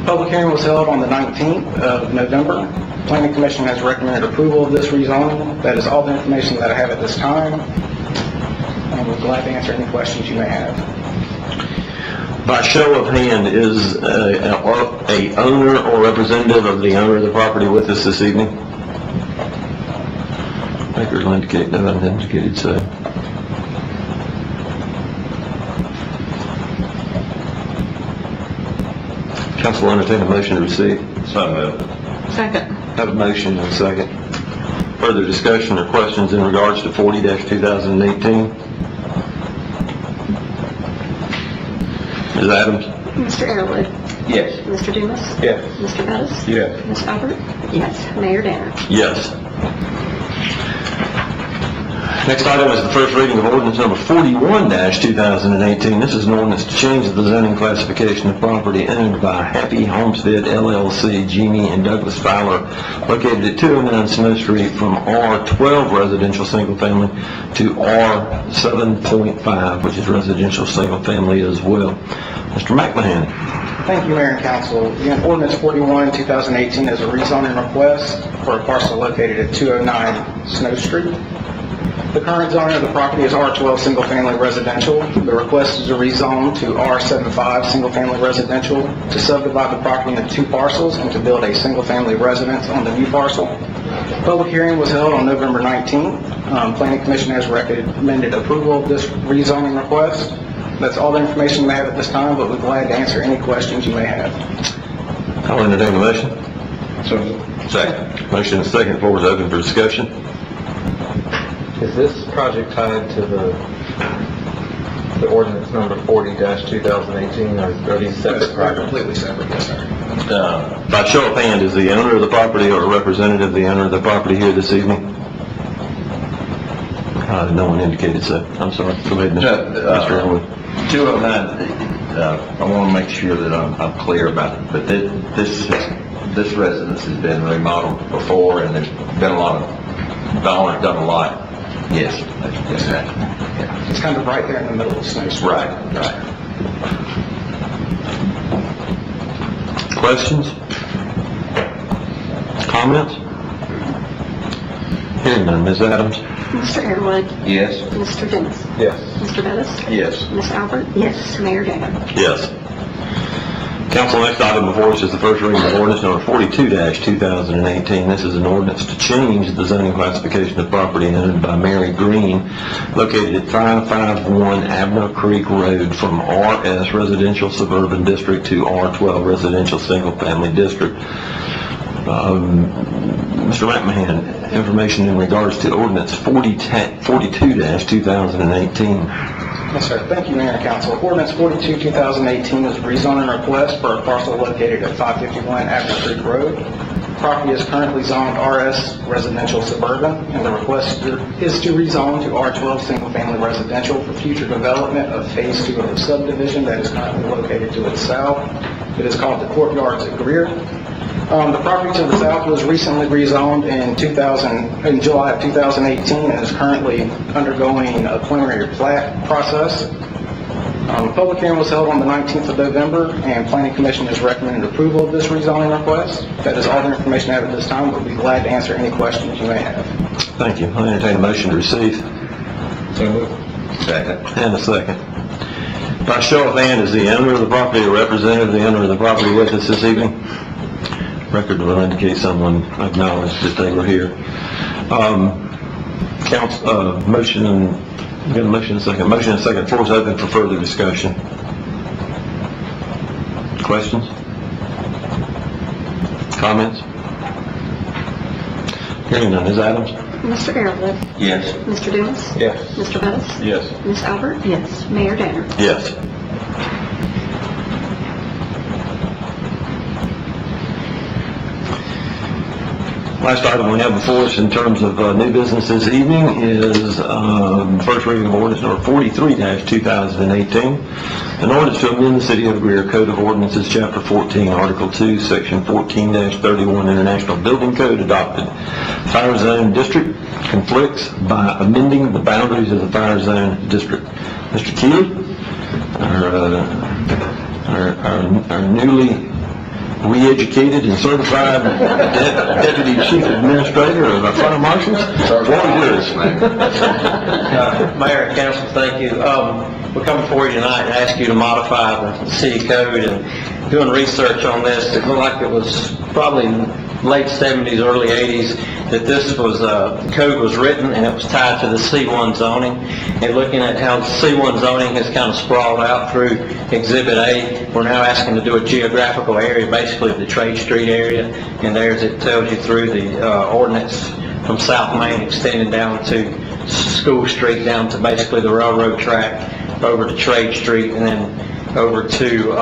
Public hearing was held on the 19th of November. Planning Commission has recommended approval of this rezoning. That is all the information that I have at this time. And we're glad to answer any questions you may have. By show of hand, is a owner or representative of the owner of the property with us this evening? Record will indicate no unindicated so. Council will entertain a motion to receive. So moved. Second. Have a motion and a second. Further discussion or questions in regards to 40-2018? Ms. Adams? Mr. Airwood? Yes. Mr. Dumas? Yes. Mr. Bettis? Yes. Ms. Albert? Yes. Mayor Danner? Yes. Next item is the first reading of ordinance number 41-2018. This is an ordinance to change the zoning classification of property owned by Happy Homestead LLC, Jeannie and Douglas Fowler, located at 209 Snow Street from R12 residential single family to R7.5, which is residential single family as well. Mr. McMahon. Thank you, Mayor and Council. Again, ordinance 41-2018 is a rezoning request for a parcel located at 209 Snow Street. The current zoning of the property is R12 single-family residential. The request is to rezone to R75 single-family residential to subdivide the property into 2 parcels and to build a single-family residence on the new parcel. Public hearing was held on November 19th. Planning Commission has recommended approval of this rezoning request. That's all the information we have at this time, but we're glad to answer any questions you may have. I'll entertain a motion. So, Second. Motion and second. Floor is open for discussion. is this project tied to the ordinance number 40-2018, or are these separate projects? Completely separate, yes, sir. By show of hand, is the owner of the property or a representative of the owner of the property here this evening? No one indicated so. I'm sorry. Go ahead, Mr. Elwood. 209, I want to make sure that I'm clear about it, but this residence has been remodeled before, and there's been a lot of, the owner's done a lot. Yes, exactly. Yeah. It's kind of right there in the middle of Snow Street. Right. Questions? Comments? Hearing none. Ms. Adams? Mr. Airwood? Yes. Mr. Dumas? Yes. Mr. Bettis? Yes. Ms. Albert? Yes. Mayor Danner? Yes. Council, next item before us is the first reading of ordinance number 42-2018. This is an ordinance to change the zoning classification of property owned by Mary Green, located at 551 Abner Creek Road from RS Residential Suburban District to R12 Residential Single Family District. Mr. McMahon, information in regards to ordinance 42-2018. Yes, sir. Thank you, Mayor and Council. Ordinance 42-2018 is a rezoning request for a parcel located at 551 Abner Creek Road. The property is currently zoned RS Residential Suburban, and the request is to rezone to R12 Single Family Residential for future development of Phase 2 of the subdivision that is currently located to its south. It is called the Courtyards at Greer. The property to the south was recently rezoned in July of 2018 and is currently undergoing a preliminary plat process. The public hearing was held on the 19th of November, and Planning Commission has recommended approval of this rezoning request. That is all the information I have at this time, but we'll be glad to answer any questions you may have. Thank you. I'll entertain a motion to receive. So moved. Second. And a second. By show of hand, is the owner of the property or representative of the owner of the property with us this evening? Record will indicate someone acknowledged that they were here. Motion and, we got a motion and a second. Motion and a second. Floor is open for further discussion. Questions? Comments? Hearing none. Ms. Adams? Mr. Arrowood. Yes. Mr. Dumas. Yes. Mr. Bettis. Yes. Ms. Albert. Yes. Mayor Danner. Yes. Last item we have before us in terms of new business this evening is first reading of ordinance number 43-2018, an ordinance to amend the City of Greer Code of Ordinances, Chapter 14, Article 2, Section 14-31 International Building Code adopted. Fire Zone District conflicts by amending the boundaries of the Fire Zone District. Mr. Keeley, our newly re-educated and certified Deputy Chief Administrator of our Fire Marshals. Mayor and Council, thank you. We're coming before you tonight to ask you to modify the city code, and doing research on this, it looked like it was probably late 70s, early 80s, that this was, code was written and it was tied to the C1 zoning. And looking at how C1 zoning has kind of sprawled out through Exhibit A, we're now asking to do a geographical area, basically of the Trade Street area. And there's, it tells you through the ordinance from South Main extending down to School Street, down to basically the railroad track, over to Trade Street, and then over to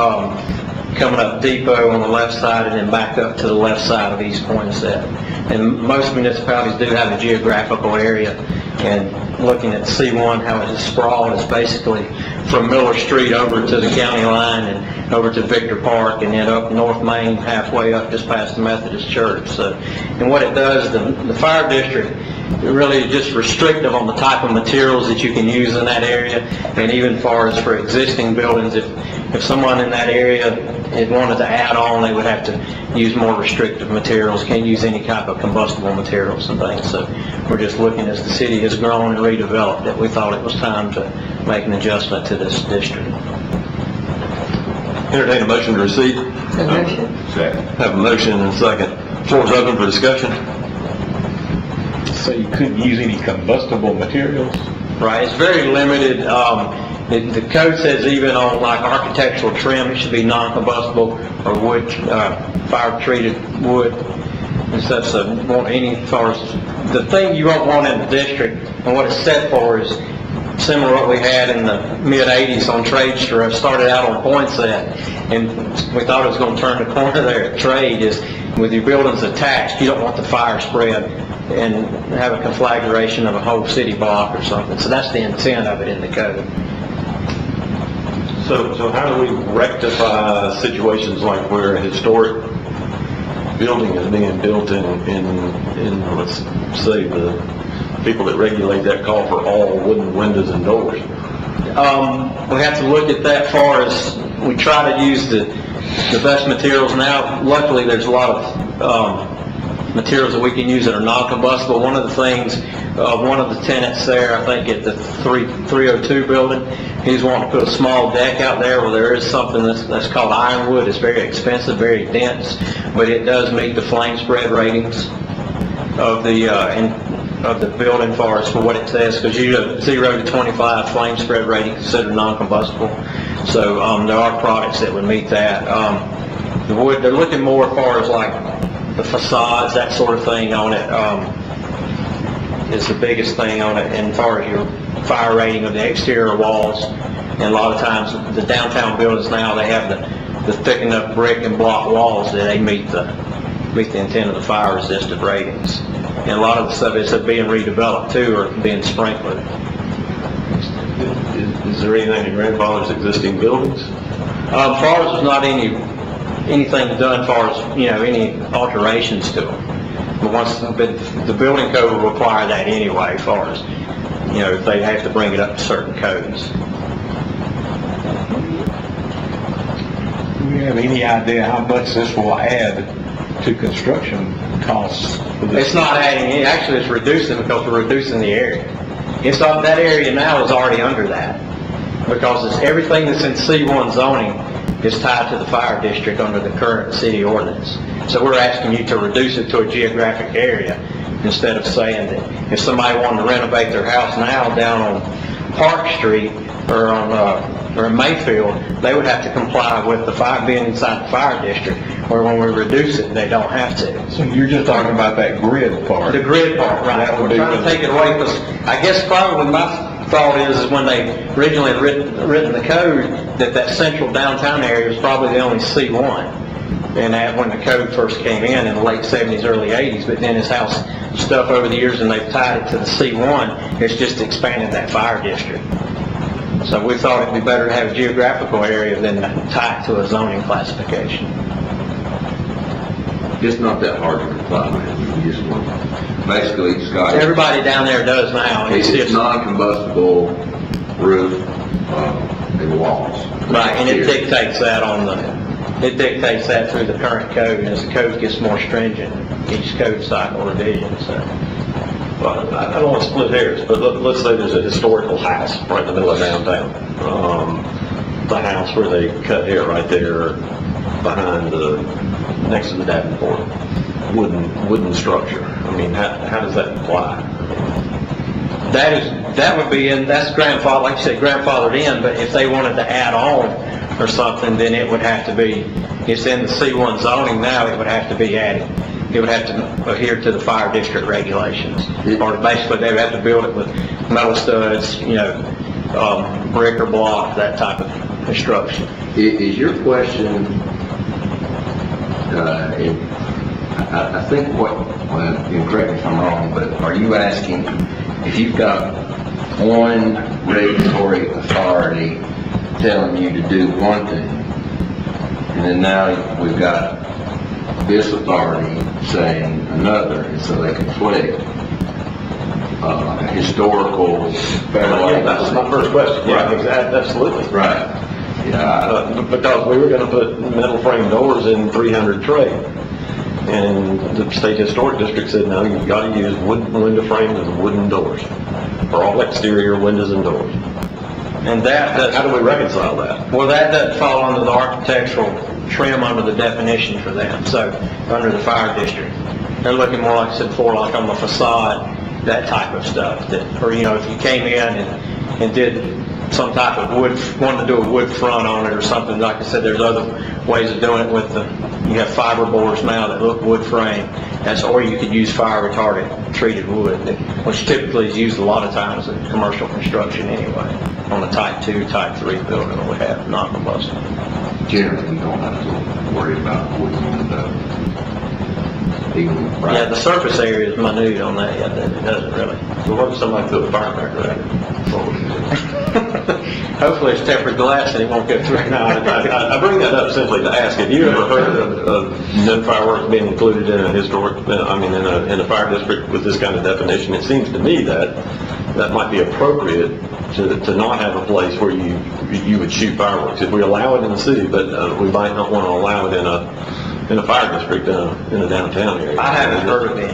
coming up Depot on the left side, and then back up to the left side of East Poinsett. And most municipalities do have a geographical area, and looking at C1, how it is sprawled, is basically from Miller Street over to the county line and over to Victor Park, and then up North Main, halfway up just past the Methodist Church. So, and what it does, the fire district, it really is just restrictive on the type of materials that you can use in that area, and even as far as for existing buildings, if someone in that area had wanted to add on, they would have to use more restrictive materials, can't use any type of combustible materials and things. So we're just looking, as the city has grown and redeveloped, that we thought it was time to make an adjustment to this district. Entertain a motion to receive. Motion. Second. Have a motion and a second. Floor is open for discussion. So you couldn't use any combustible materials? Right, it's very limited. The code says even on like architectural trim, it should be non-combustible or wood, fire-treated wood and stuff. So won't any, as far as the thing you won't want in the district, and what it's set for is similar to what we had in the mid-'80s on Trade Street. I started out on Poinsett, and we thought it was going to turn the corner there at Trade, is with your buildings attached, you don't want the fire spread and have a conflagration of a whole city block or something. So that's the intent of it in the code. So how do we rectify situations like where a historic building is being built in let's say the people that regulate that call for all wooden windows and doors? We have to look at that far as we try to use the best materials now. Luckily, there's a lot of materials that we can use that are non-combustible. One of the things, one of the tenants there, I think at the 302 building, he's wanting to put a small deck out there where there is something that's called ironwood. It's very expensive, very dense, but it does meet the flame spread ratings of the building far as for what it says, because you have 0 to 25 flame spread rating considered non-combustible. So there are products that would meet that. The wood, they're looking more as far as like the facades, that sort of thing on it, is the biggest thing on it. And as far as your fire rating of the exterior walls, and a lot of times the downtown buildings now, they have the thick enough brick and block walls that they meet the intent of the fire resistant ratings. And a lot of the stuff is being redeveloped too, or being sprinkled. Is there anything in grandfather's existing buildings? As far as there's not anything done as far as, any alterations to them. But the building code will require that anyway, as far as, if they have to bring it up to certain codes. Do we have any idea how much this will add to construction costs? It's not adding any, actually it's reducing, because we're reducing the area. It's not, that area now is already under that. because everything that's in C1 zoning is tied to the fire district under the current city ordinance. So we're asking you to reduce it to a geographic area instead of saying that if somebody wanted to renovate their house now down on Park Street or in Mayfield, they would have to comply with the fire being inside the fire district, where when we reduce it, they don't have to. So you're just talking about that grid part? The grid part, right. That would We're be trying to take it away, because I guess probably my thought is when they originally written the code, that central downtown area was probably the only C1. And that when the code first came in the late 70s, early 80s, but then as how stuff over the years and they've tied it to the C1, it's just expanded that fire district. So we thought it'd be better to have a geographical area than tie it to a zoning classification. It's not that hard to comply with. You just want, basically, it's got... Everybody down there does now. It's non-combustible roof and walls. Right, and it dictates that it dictates that through the current code, and as the code gets more stringent, each code cycle revision, so. Well, I don't want to split hairs, but let's say there's a historical house right in the middle of downtown. The house where they cut hair right there behind next to the Davenport, wooden structure. I mean, how does that apply? That would be that's grandfather, like you said, grandfathered in, but if they wanted to add on or something, then it would have to be, it's in the C1 zoning now, it would have to be added. It would have to adhere to the fire district regulations. Or basically, they would have to build it with metal studs, brick or block, that type of construction. Is your question, I think and correct me if I'm wrong, but are you asking if you've got one regulatory authority telling you to do one thing, and then now we've got this authority saying another, and so they conflict, historical, federal... Yeah, that's my first question. Yeah, Right. exactly, absolutely. Right. Yeah. Because we were going to put metal frame doors in 300 trade, and the state historic district said, no, you've got to use wooden window frames and wooden doors for all exterior windows and doors. And how do we reconcile that? Well, that doesn't fall under the architectural trim under the definition for them, so under the fire district. They're looking more, like I said before, like on the facade, that type of stuff. Or, if you came in and did some type of wanted to do a wood front on it or something, like I said, there's other ways of doing it with you have fiber boards now that look wood frame. Or you could use fire retardant treated wood, which typically is used a lot of times in commercial construction anyway, on a type 2, type 3 building that we have, non-combustible. Generally, you don't have to worry about wooden window. Yeah, the surface area is minute on that, it doesn't really. So what if somebody threw a firecracker at it? Hopefully it's tempered glass and it won't go through. No, I bring that up simply to ask, have you ever heard of no fireworks being included in a historic, in a fire district with this kind of definition? It seems to me that might be appropriate to not have a place where you would shoot fireworks. If we allow it in the city, but we might not want to allow it in a fire district in a downtown area. I haven't heard of any.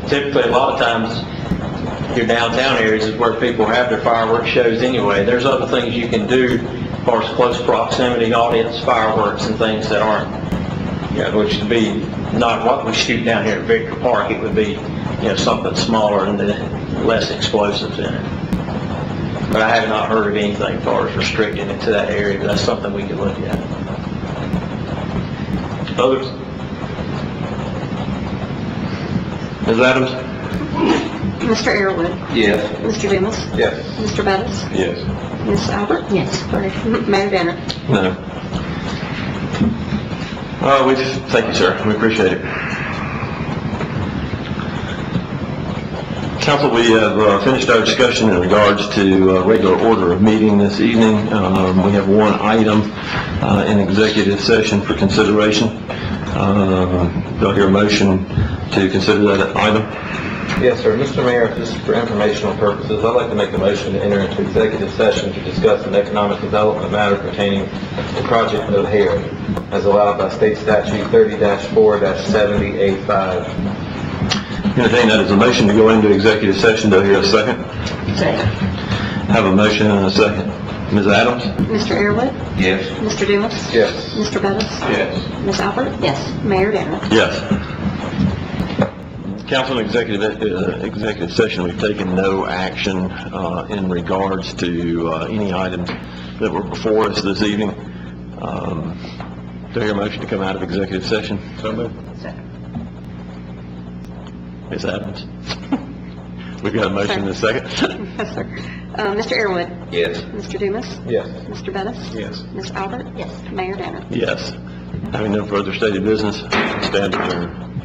Typically a lot of times your downtown areas is where people have their fireworks shows anyway. There's other things you can do as far as close proximity audience fireworks and things that aren't, which would be not what we shoot down here at Victor Park. It would be, something smaller and less explosives in it. But I have not heard of anything as far as restricting it to that area, but that's something we could look at. Others? Ms. Adams? Mr. Arrowood. Yes. Mr. Dumas. Yes. Mr. Bettis. Yes. Ms. Albert. Yes. Sorry. Mayor Danner. No. Thank you, sir. We appreciate it. Council, we have finished our discussion in regards to regular order of meeting this evening. We have one item in executive session for consideration. Do I hear a motion to consider that item? Yes, sir. Mr. Mayor, just for informational purposes, I'd like to make a motion to enter into executive session to discuss an economic development matter pertaining to Project O'Hare, as allowed by State Statute 30-4-70A5. Entertain that as a motion to go into executive session. Do I hear a second? Second. Have a motion and a second. Ms. Adams? Mr. Airwood? Yes. Mr. Dumas? Yes. Mr. Bettis? Yes. Ms. Albert? Yes. Mayor Danner? Yes. Council, in executive session, we've taken no action in regards to any items that were before us this evening. Do I hear a motion to come out of executive session? So moved. Ms. Adams? We've got a motion and a second. Yes, sir. Mr. Airwood? Yes. Mr. Dumas? Yes. Mr. Bettis? Yes. Ms. Albert? Yes. Mayor Danner? Yes. Having no further stated business, stand adjourned.